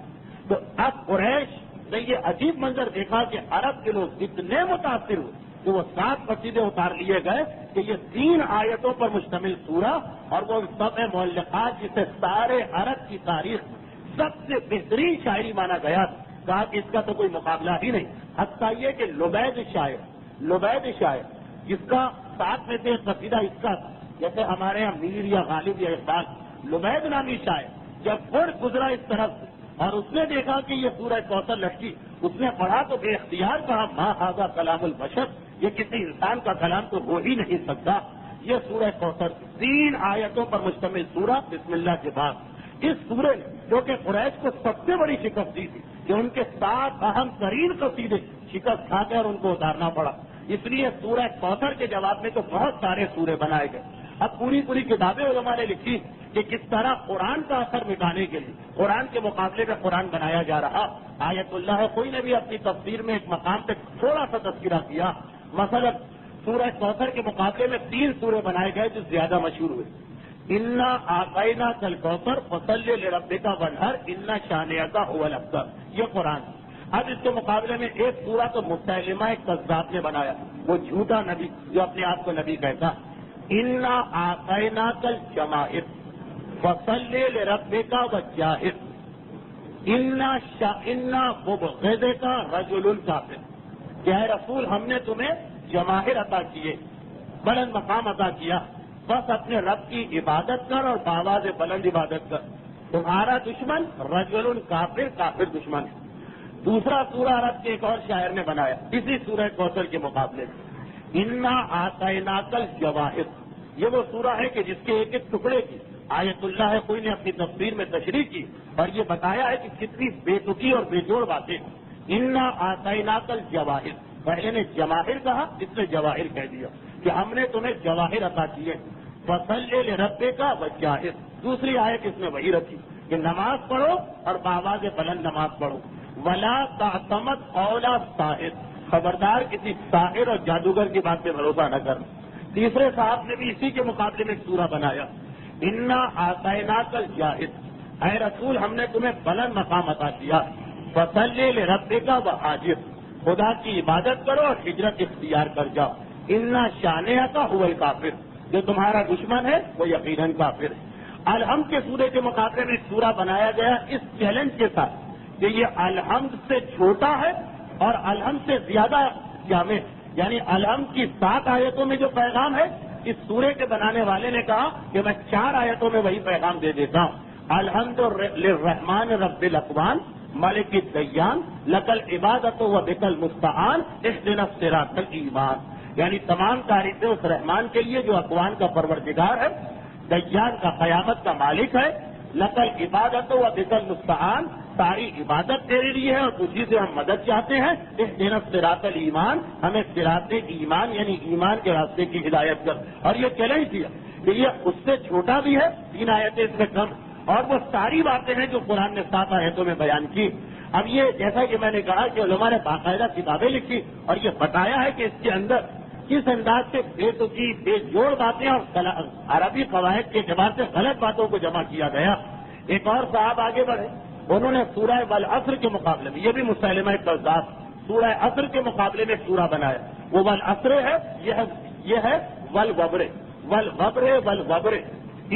تو اب قریش نے یہ عجیب منظر دیکھا کہ عرب کے لوگ اتنے متاثر ہوئے کہ وہ 7 مسجدیں اتار لیے گئے کہ یہ 3 آیتوں پر مشتمل سورہ اور وہ سب معلقات جسے سارے عرب کی تاریخ سب سے بہترین شاعری مانا گیا. کہا کہ اس کا تو کوئی مقابلہ ہی نہیں. حتیٰ یہ کہ لبید شاعر جس کا 7 میں سے ایک قصیدہ اس کا تھا، جیسے ہمارے یہاں میر یا غالب یا اقبال، لبید نامی شاعر جب بڑھ گزرا اس طرف سے اور اس نے دیکھا کہ یہ سورہ کوثر لٹکی، اس نے پڑھا تو بے اختیار کہا ما ھذا کلام البشر، یہ کسی انسان کا کلام تو ہو ہی نہیں سکتا. یہ سورہ کوثر 3 آیتوں پر مشتمل سورہ بسم اللہ کے بعد. اس سورے نے جو کہ قریش کو سب سے بڑی شکست دی تھی کہ ان کے 7 اہم ترین قصیدے شکست کھا گئے اور ان کو اتارنا پڑا. اس لیے سورہ کوثر کے جواب میں تو بہت سارے سورے بنائے گئے. اب پوری کتابیں علماء نے لکھی کہ کس طرح قرآن کا اثر مٹانے کے لیے قرآن کے مقابلے میں قرآن بنایا جا رہا. آیت اللہ ہے کوئی نے بھی اپنی تفسیر میں ایک مقام پہ تھوڑا سا تذکرہ کیا. مثلا سورہ کوثر کے مقابلے میں 3 سورے بنائے گئے جو زیادہ مشہور ہوئے. انا آتینا کل کوثر فصلی لربک وانحر ان شانئک هو الابتر، یہ قرآن. اب اس کے مقابلے میں ایک سورہ تو مسیلمہ کذاب نے بنایا، وہ جھوٹا نبی جو اپنے آپ کو نبی کہتا. انا آتینا کل جماعت فصلی لربک وجاہد انا مبغضک رجل کافر، کہ اے رسول ہم نے تمہیں جماہر عطا کیے، بلند مقام عطا کیا، بس اپنے رب کی عبادت کر اور باواز بلند عبادت کر. تمہارا دشمن رجل کافر دشمن ہے. دوسرا سورہ عرب کے ایک اور شاعر نے بنایا اسی سورہ کوثر کے مقابلے میں انا آتیناک الجواہر. یہ وہ سورہ ہے کہ جس کے ایک ایک ٹکڑے کی آیت اللہ ہے کوئی نے اپنی تفسیر میں تشریح کی اور یہ بتایا ہے کہ کتنی بے تکی اور بے جوڑ باتیں. انا آتیناک الجواہر، پہلے نے جواہر کہا، اس نے جواہر کہہ دیا کہ ہم نے تمہیں جواہر عطا کیے. فصلی لربک وجاہد، دوسری آیت اس نے وہی رکھی کہ نماز پڑھو اور باواز بلند نماز پڑھو. ولا تعتمد قول الساحر، خبردار کسی ساحر اور جادوگر کی بات پہ بھروسہ نہ کر. تیسرے صاحب نے بھی اسی کے مقابلے میں ایک سورہ بنایا انا آتیناک الجاہد، اے رسول ہم نے تمہیں بلند مقام عطا کیا. فصلی لربک وحاجر، خدا کی عبادت کرو اور ہجرت اختیار کر جاؤ. انا شانئک هو الکافر، جو تمہارا دشمن ہے وہ یقیناً کافر ہے. الحمد کے سورے کے مقابلے میں ایک سورہ بنایا گیا اس چیلنج کے ساتھ کہ یہ الحمد سے چھوٹا ہے اور الحمد سے زیادہ جامع، یعنی الحمد کی 7 آیتوں میں جو پیغام ہے اس سورے کے بنانے والے نے کہا کہ میں 4 آیتوں میں وہی پیغام دے دیتا ہوں. الحمد للرحمن رب الاقوام مالک الدیان لکل عبادت و بک المستعان اهدنا الصراط الایمان، یعنی تمام تعریفیں اس رحمان کے لیے جو اقوام کا پروردگار ہے، دیان کا قیامت کا مالک ہے. لکل عبادت و بک المستعان، ساری عبادت تیرے لیے ہے اور تجھی سے ہم مدد چاہتے ہیں. اهدنا الصراط الایمان، ہمیں صراط ایمان یعنی ایمان کے راستے کی ہدایت کر. اور یہ چیلنج دیا کہ یہ اس سے چھوٹا بھی ہے، 3 آیتیں اس میں کم، اور وہ ساری باتیں ہیں جو قرآن نے 7 آیتوں میں بیان کی. اب یہ جیسا کہ میں نے کہا کہ علماء نے باقاعدہ کتابیں لکھی اور یہ بتایا ہے کہ اس کے اندر کس انداز سے بے تکی بے جوڑ باتیں اور عربی قواعد کے اعتبار سے غلط باتوں کو جمع کیا گیا. ایک اور صاحب آگے بڑھے، انہوں نے سورہ والعصر کے مقابلے میں، یہ بھی مسیلمہ کذاب، سورہ عصر کے مقابلے میں سورہ بنایا. وہ والعصر ہے، یہ ہے والغبر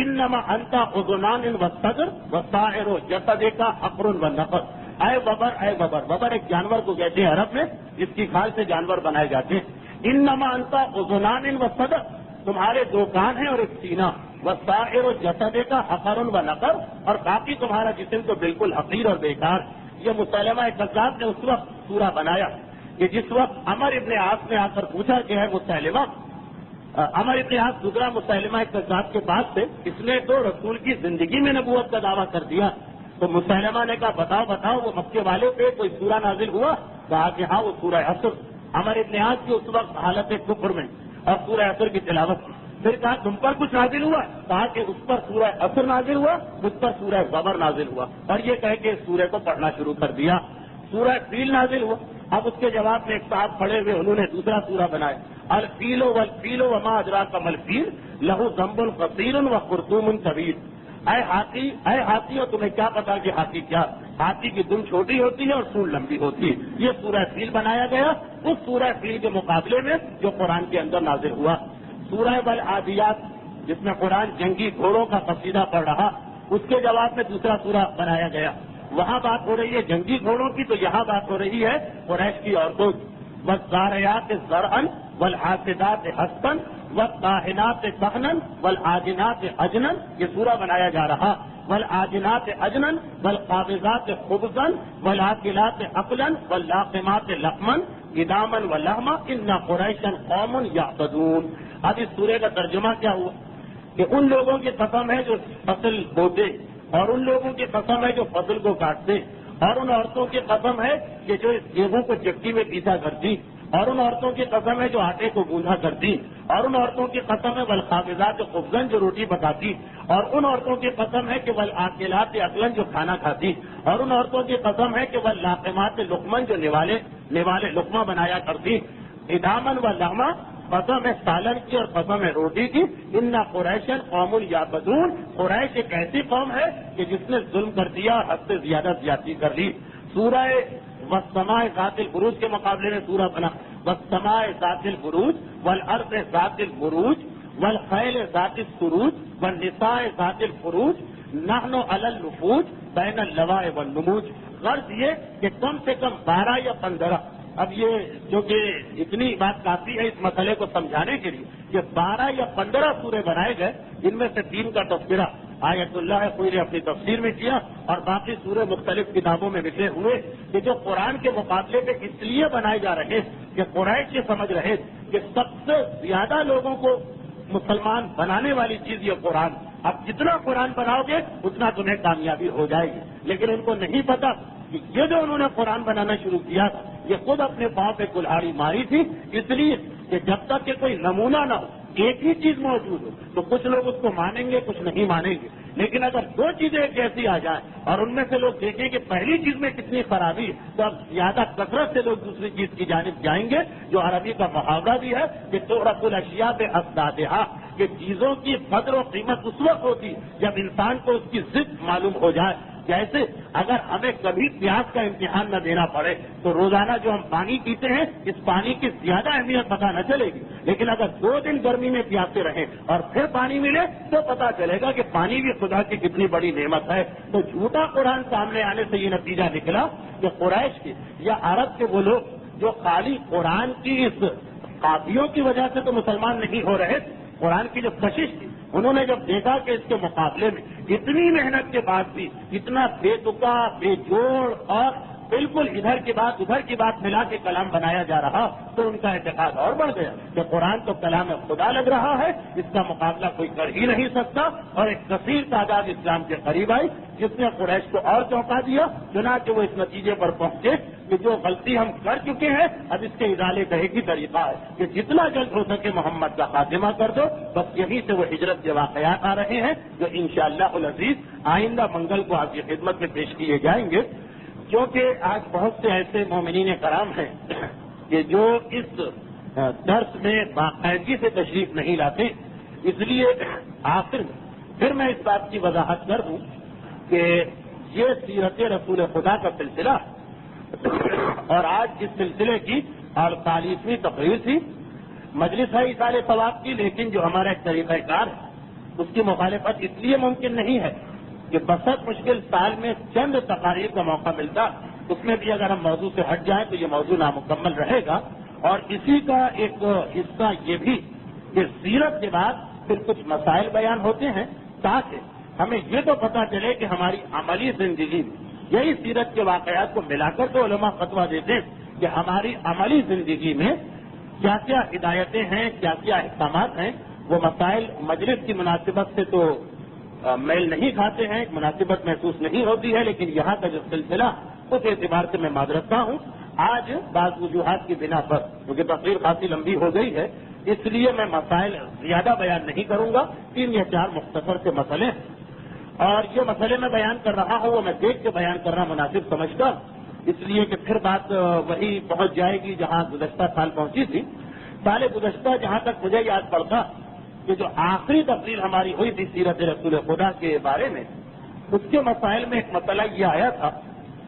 انما انت اذنان والصدر والطائر جسدک حقر والنفر. اے ببر ایک جانور کو کہتے ہیں عرب میں، جس کی کھال سے جانور بنائے جاتے ہیں. انما انت اذنان والصدر، تمہارے 2 کان ہیں اور ایک سینہ. والطائر جسدک حقر ونفر، اور باقی تمہارا جسم تو بالکل حقیر اور بیکار. یہ مسیلمہ کذاب نے اس وقت سورہ بنایا کہ جس وقت عمر ابن عاص نے آ کر پوچھا کہ ہے مسیلمہ، عمر ابن عاص دوسرا مسیلمہ کذاب کے بعد سے اس نے تو رسول کی زندگی میں نبوت کا دعویٰ کر دیا. تو مسیلمہ نے کہا بتاؤ وہ مکے والے پہ کوئی سورہ نازل ہوا؟ کہا کہ ہاں وہ سورہ عصر. عمر ابن عاص کی اس وقت حالت کفر میں اور سورہ عصر کی تلاوت کی. پھر کہا تم پر کچھ نازل ہوا؟ کہا کہ اس پر سورہ عصر نازل ہوا، مجھ پر سورہ زبر نازل ہوا، اور یہ کہہ کے سورہ کو پڑھنا شروع کر دیا۔ سورہ فیل نازل ہوا، اب اس کے جواب میں ایک صاحب کھڑے ہوئے، انہوں نے دوسرا سورہ بنایا، الفیل والفیل وما ادراک ما الفیل لہو ذنب قصیر وخرطوم طویل۔ اے ہاتھی اور تمہیں کیا پتا کہ ہاتھی کیا؟ ہاتھی کی دم چھوٹی ہوتی ہے اور سونڈ لمبی ہوتی ہے۔ یہ سورہ فیل بنایا گیا اس سورہ فیل کے مقابلے میں جو قرآن کے اندر نازل ہوا۔ سورہ والعادیات جس میں قرآن جنگی گھوڑوں کا قصیدہ پڑھ رہا، اس کے جواب میں دوسرا سورہ بنایا گیا۔ وہاں بات ہو رہی ہے جنگی گھوڑوں کی، تو یہاں بات ہو رہی ہے قریش کی عورتوں کی۔ والزاریات ذرعا والحاسدات حسدا والطاحنات طحنا والعاجنات عجنا، یہ سورہ بنایا جا رہا۔ والعاجنات عجنا والقابضات خبزا والعاقلات عقلا واللاقمات لقما اداما ولحما ان قریشا قوم یعتدون۔ اب اس سورے کا ترجمہ کیا ہوا کہ ان لوگوں کی قسم ہے جو فصل بوتے، اور ان لوگوں کی قسم ہے جو فصل کو کاٹتے، اور ان عورتوں کی قسم ہے کہ جو اس گیہوں کو چکی میں پیسا کرتی، اور ان عورتوں کی قسم ہے جو آٹے کو گوندھا کرتی، اور ان عورتوں کی قسم ہے والخابزات خبزن جو روٹی پکاتی، اور ان عورتوں کی قسم ہے کہ والآکلات عقلن جو کھانا کھاتی، اور ان عورتوں کی قسم ہے کہ واللاقمات لقمن جو نوالے لقمہ بنایا کرتی۔ ادامن و لحما، قسم ہے سالن کی اور قسم ہے روٹی کی۔ ان قریشن قوم یعبدون، قریش ایک ایسی قوم ہے کہ جس نے ظلم کر دیا اور حد سے زیادہ زیادتی کر لی۔ سورہ والسماء ذات البروج کے مقابلے میں سورہ بنا والسماء ذات البروج والارض ذات البروج والخیل ذات السروج والنساء ذات الفروج نحن علی النفوج بین اللواء والنموج۔ غرض یہ کہ کم سے کم 12 یا 15، اب یہ جو کہ اتنی بات کافی ہے اس مسئلے کو سمجھانے کے لیے کہ 12 یا 15 سورے بنائے گئے، ان میں سے 3 کا تذکرہ آیت اللہ کوئی نے اپنی تفسیر میں کیا، اور باقی سورے مختلف کتابوں میں لکھے ہوئے کہ جو قرآن کے مقابلے پہ اس لیے بنائے جا رہے کہ قریش یہ سمجھ رہے کہ سب سے زیادہ لوگوں کو مسلمان بنانے والی چیز یہ قرآن، اب جتنا قرآن بناؤ گے اتنا تمہیں کامیابی ہو جائے گی، لیکن ان کو نہیں پتا کہ یہ جو انہوں نے قرآن بنانا شروع کیا یہ خود اپنے پاؤں پہ کلہاڑی ماری تھی، اس لیے کہ جب تک کہ کوئی نمونہ نہ ہو، ایک ہی چیز موجود ہو تو کچھ لوگ اس کو مانیں گے کچھ نہیں مانیں گے، لیکن اگر 2 چیزیں ایک جیسی آ جائیں اور ان میں سے لوگ دیکھیں کہ پہلی چیز میں کتنی خرابی ہے تو اب زیادہ کثرت سے لوگ دوسری چیز کی جانب جائیں گے، جو عربی کا محاورہ بھی ہے کہ تُعْرَفُ الْأَشْيَاءُ بِأَضْدَادِهَا، کہ چیزوں کی قدر و قیمت اس وقت ہوتی جب انسان کو اس کی ضد معلوم ہو جائے۔ جیسے اگر ہمیں کبھی پیاس کا امتحان نہ دینا پڑے تو روزانہ جو ہم پانی پیتے ہیں اس پانی کی زیادہ اہمیت پتہ نہ چلے گی، لیکن اگر 2 دن گرمی میں پیاسے رہیں اور پھر پانی ملے تو پتہ چلے گا کہ پانی بھی خدا کی کتنی بڑی نعمت ہے۔ تو جھوٹا قرآن سامنے آنے سے یہ نتیجہ نکلا کہ قریش کے یا عرب کے وہ لوگ جو خالی قرآن کی اس قافیوں کی وجہ سے تو مسلمان نہیں ہو رہے، قرآن کی جو کشش تھی انہوں نے جب دیکھا کہ اس کے مقابلے میں اتنی محنت کے بعد بھی اتنا بے تکا بے جوڑ اور بالکل ادھر کی بات ادھر کی بات ملا کے کلام بنایا جا رہا تو ان کا اعتقاد اور بڑھ گیا کہ قرآن تو کلام خدا لگ رہا ہے، اس کا مقابلہ کوئی کر ہی نہیں سکتا، اور ایک کثیر تعداد اسلام کے قریب آئی جس نے قریش کو اور چونکا دیا، چنانچہ وہ اس نتیجے پر پہنچے کہ جو غلطی ہم کر چکے ہیں اب اس کے ازالے کا ایک ہی طریقہ ہے کہ جتنا جلد ہو سکے محمد کا خاتمہ کر دو۔ بس یہیں سے وہ ہجرت کے واقعات آ رہے ہیں جو انشاءاللہ العزیز آئندہ منگل کو آپ کی خدمت میں پیش کیے جائیں گے، کیونکہ آج بہت سے ایسے مومنین کرام ہیں کہ جو اس درس میں باقاعدگی سے تشریف نہیں لاتے، اس لیے آخر میں پھر میں اس بات کی وضاحت کر دوں کہ یہ سیرت رسول خدا کا سلسلہ اور آج اس سلسلے کی 48ویں تقریر تھی۔ مجلس ہے اثار ثواب کی، لیکن جو ہمارا ایک طریقہ کار ہے اس کی مخالفت اس لیے ممکن نہیں ہے کہ بسط مشکل سال میں چند تقاریر کا موقع ملتا، اس میں بھی اگر ہم موضوع سے ہٹ جائیں تو یہ موضوع نامکمل رہے گا، اور اسی کا ایک حصہ یہ بھی کہ سیرت کے بعد پھر کچھ مسائل بیان ہوتے ہیں تاکہ ہمیں یہ تو پتہ چلے کہ ہماری عملی زندگی میں یہی سیرت کے واقعات کو ملا کر تو علماء فتویٰ دیتے ہیں کہ ہماری عملی زندگی میں کیا کیا ہدایتیں ہیں، کیا کیا احکامات ہیں۔ وہ مسائل مجلس کی مناسبت سے تو میل نہیں کھاتے ہیں، مناسبت محسوس نہیں ہوتی ہے، لیکن یہاں کا جو سلسلہ اس اعتبار سے میں معذرت ہوں۔ آج بعض وجوہات کی بنا پر کیونکہ تقریر خاصی لمبی ہو گئی ہے اس لیے میں مسائل زیادہ بیان نہیں کروں گا. 3 یا 4 مختصر سے مسئلے ہیں اور یہ مسئلے میں بیان کر رہا ہوں وہ میں دیکھ کے بیان کرنا مناسب سمجھتا ہوں، اس لیے کہ پھر بات وہی پہنچ جائے گی جہاں گزشتہ سال پہنچی تھی. سال گزشتہ جہاں تک مجھے یاد پڑتا کہ جو آخری تقریر ہماری ہوئی تھی سیرت رسول خدا کے بارے میں، اس کے مسائل میں ایک مسئلہ یہ آیا تھا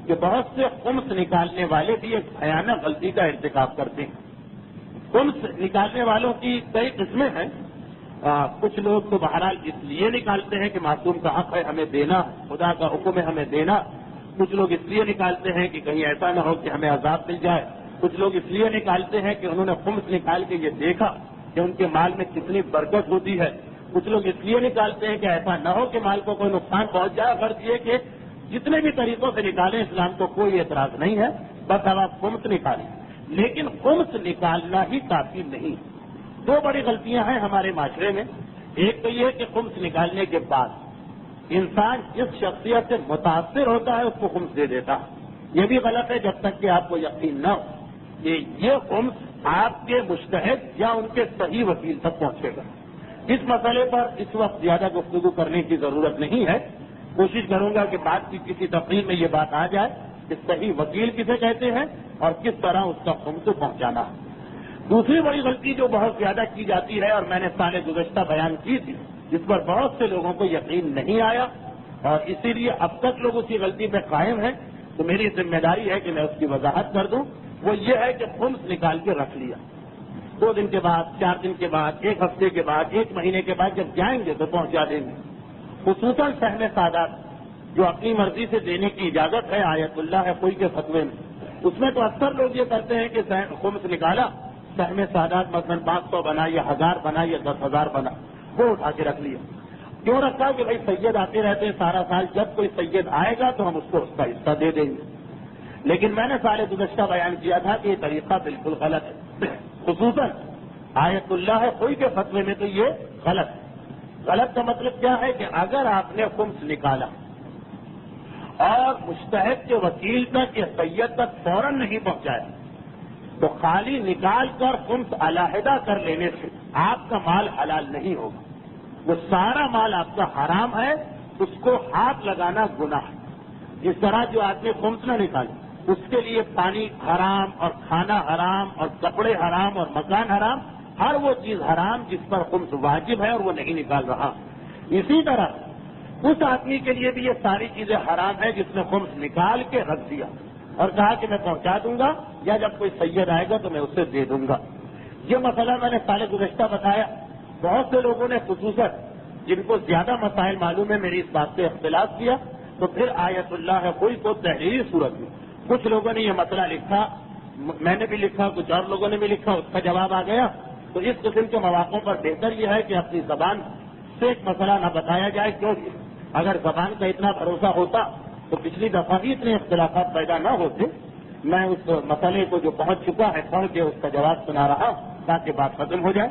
کہ بہت سے خمس نکالنے والے بھی ایک بھیانک غلطی کا ارتکاب کرتے ہیں. خمس نکالنے والوں کی کئی قسمیں ہیں. کچھ لوگ تو بہرحال اس لیے نکالتے ہیں کہ معصوم کا حق ہے ہمیں دینا، خدا کا حکم ہے ہمیں دینا. کچھ لوگ اس لیے نکالتے ہیں کہ کہیں ایسا نہ ہو کہ ہمیں عذاب مل جائے. کچھ لوگ اس لیے نکالتے ہیں کہ انہوں نے خمس نکال کے یہ دیکھا کہ ان کے مال میں کتنی برکت ہوتی ہے. کچھ لوگ اس لیے نکالتے ہیں کہ ایسا نہ ہو کہ مال کو کوئی نقصان پہنچ جائے. غرض یہ کہ جتنے بھی طریقوں سے نکالیں اسلام کو کوئی اعتراض نہیں ہے، بس اب آپ خمس نکالیں. لیکن خمس نکالنا ہی کافی نہیں. 2 بڑی غلطیاں ہیں ہمارے معاشرے میں. ایک تو یہ کہ خمس نکالنے کے بعد انسان جس شخصیت سے متاثر ہوتا ہے اس کو خمس دے دیتا ہے. یہ بھی غلط ہے جب تک کہ آپ کو یقین نہ ہو کہ یہ خمس آپ کے مجتہد یا ان کے صحیح وکیل تک پہنچے گا. اس مسئلے پر اس وقت زیادہ گفتگو کرنے کی ضرورت نہیں ہے. کوشش کروں گا کہ بات کی کسی تقریر میں یہ بات آ جائے کہ صحیح وکیل کسے کہتے ہیں اور کس طرح اس کا خمس پہنچانا ہے. دوسری بڑی غلطی جو بہت زیادہ کی جاتی ہے اور میں نے سال گزشتہ بیان کی تھی، جس پر بہت سے لوگوں کو یقین نہیں آیا اور اسی لیے اب تک لوگ اسی غلطی پہ قائم ہیں، تو میری ذمہ داری ہے کہ میں اس کی وضاحت کر دوں. وہ یہ ہے کہ خمس نکال کے رکھ لیا. 2 دن کے بعد، 4 دن کے بعد، 1 ہفتے کے بعد، 1 مہینے کے بعد جب جائیں گے تو پہنچا دیں گے. خصوصاً سہم سعادات جو اپنی مرضی سے دینے کی اجازت ہے، آیت اللہ ہے کوئی کے فتوے میں، اس میں تو اکثر لوگ یہ کرتے ہیں کہ خمس نکالا، سہم سعادات مثلاً 500 بنا یا 1000 بنا یا 10,000 بنا، وہ اٹھا کے رکھ لیا. کیوں رکھا کہ بھائی سید آتے رہتے ہیں سارا سال، جب کوئی سید آئے گا تو ہم اس کو اس کا حصہ دے دیں گے. لیکن میں نے سال گزشتہ بیان کیا تھا کہ یہ طریقہ بالکل غلط ہے. خصوصاً آیت اللہ ہے کوئی کے فتوے میں تو یہ غلط ہے. غلط کا مطلب کیا ہے کہ اگر آپ نے خمس نکالا اور مجتہد کے وکیل تک یا سید تک فوراً نہیں پہنچایا تو خالی نکال کر خمس علیحدہ کر لینے سے آپ کا مال حلال نہیں ہوگا. وہ سارا مال آپ کا حرام ہے، اس کو ہاتھ لگانا گناہ ہے. جس طرح جو آدمی خمس نہ نکالے اس کے لیے پانی حرام اور کھانا حرام اور کپڑے حرام اور مکان حرام، ہر وہ چیز حرام جس پر خمس واجب ہے اور وہ نہیں نکال رہا. اسی طرح اس آدمی کے لیے بھی یہ ساری چیزیں حرام ہیں جس نے خمس نکال کے رکھ دیا اور کہا کہ میں پہنچا دوں گا یا جب کوئی سید آئے گا تو میں اسے دے دوں گا. یہ مسئلہ میں نے سال گزشتہ بتایا. بہت سے لوگوں نے خصوصاً جن کو زیادہ مسائل معلوم ہے میری اس بات سے اختلاف کیا، تو پھر آیت اللہ ہے کوئی کو تحریری صورت میں کچھ لوگوں نے یہ مسئلہ لکھا، میں نے بھی لکھا، کچھ اور لوگوں نے بھی لکھا، اس کا جواب آ گیا. تو اس قسم کے مواقع پر بہتر یہ ہے کہ اپنی زبان سے ایک مسئلہ نہ بتایا جائے، کیونکہ اگر زبان کا اتنا بھروسہ ہوتا تو پچھلی دفعہ بھی اتنے اختلافات پیدا نہ ہوتے. میں اس مسئلے کو جو پہنچ چکا ہے پڑھ کے اس کا جواب سنا رہا تاکہ بات ختم ہو جائے.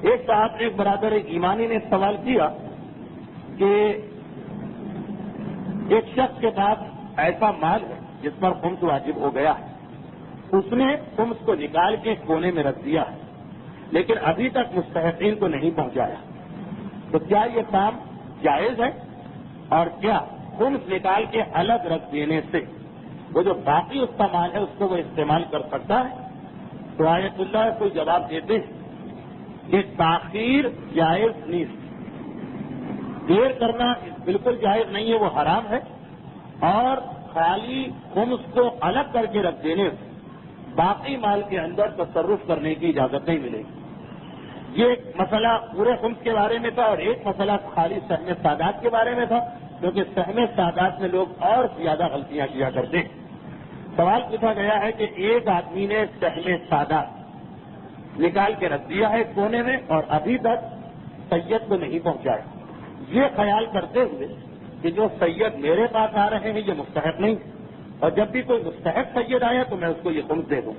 ایک صاحب ایک برادر ایمانی نے سوال کیا کہ ایک شخص کے پاس ایسا مال ہے جس پر خمس واجب ہو گیا ہے، اس نے خمس کو نکال کے کونے میں رکھ دیا ہے لیکن ابھی تک مستحقین کو نہیں پہنچایا، تو کیا یہ کام جائز ہے؟ اور کیا خمس نکال کے الگ رکھ دینے سے وہ جو باقی اس کا مال ہے اس کو وہ استعمال کر سکتا ہے؟ تو آیت اللہ کوئی جواب دیتے ہیں کہ تاخیر جائز نہیں، دیر کرنا بالکل جائز نہیں ہے، وہ حرام ہے. اور خالی خمس کو الگ کر کے رکھ دینے سے باقی مال کے اندر تصرف کرنے کی اجازت نہیں ملے گی. یہ ایک مسئلہ پورے خمس کے بارے میں تھا اور ایک مسئلہ خالی سہم سعادات کے بارے میں تھا، کیونکہ سہم سعادات میں لوگ اور زیادہ غلطیاں کیا کرتے ہیں. سوال پوچھا گیا ہے کہ ایک آدمی نے سہم سعادات نکال کے رکھ دیا ہے کونے میں اور ابھی تک سید کو نہیں پہنچایا، یہ خیال کرتے ہوئے کہ جو سید میرے پاس آ رہے ہیں یہ مستحق نہیں، اور جب بھی کوئی مستحق سید آیا تو میں اس کو یہ خمس دے دوں.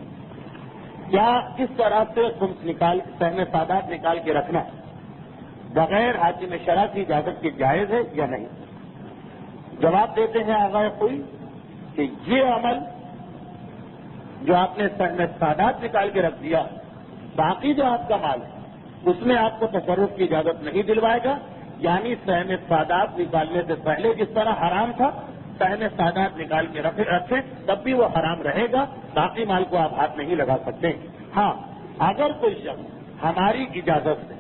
کیا اس طرح سے خمس نکال سہم سعادات نکال کے رکھنا بغیر حاکم شرع کی اجازت کے جائز ہے یا نہیں؟ جواب دیتے ہیں آغا کوئی کہ یہ عمل جو آپ نے سہم سعادات نکال کے رکھ دیا باقی جو آپ کا مال ہے اس میں آپ کو تصرف کی اجازت نہیں دلوائے گا. یعنی سہم سادات نکالنے سے پہلے جس طرح حرام تھا سہم سادات نکال کے رکھیں تب بھی وہ حرام رہے گا. باقی مال کو آپ ہاتھ نہیں لگا سکتے. ہاں اگر کوئی شخص ہماری اجازت سے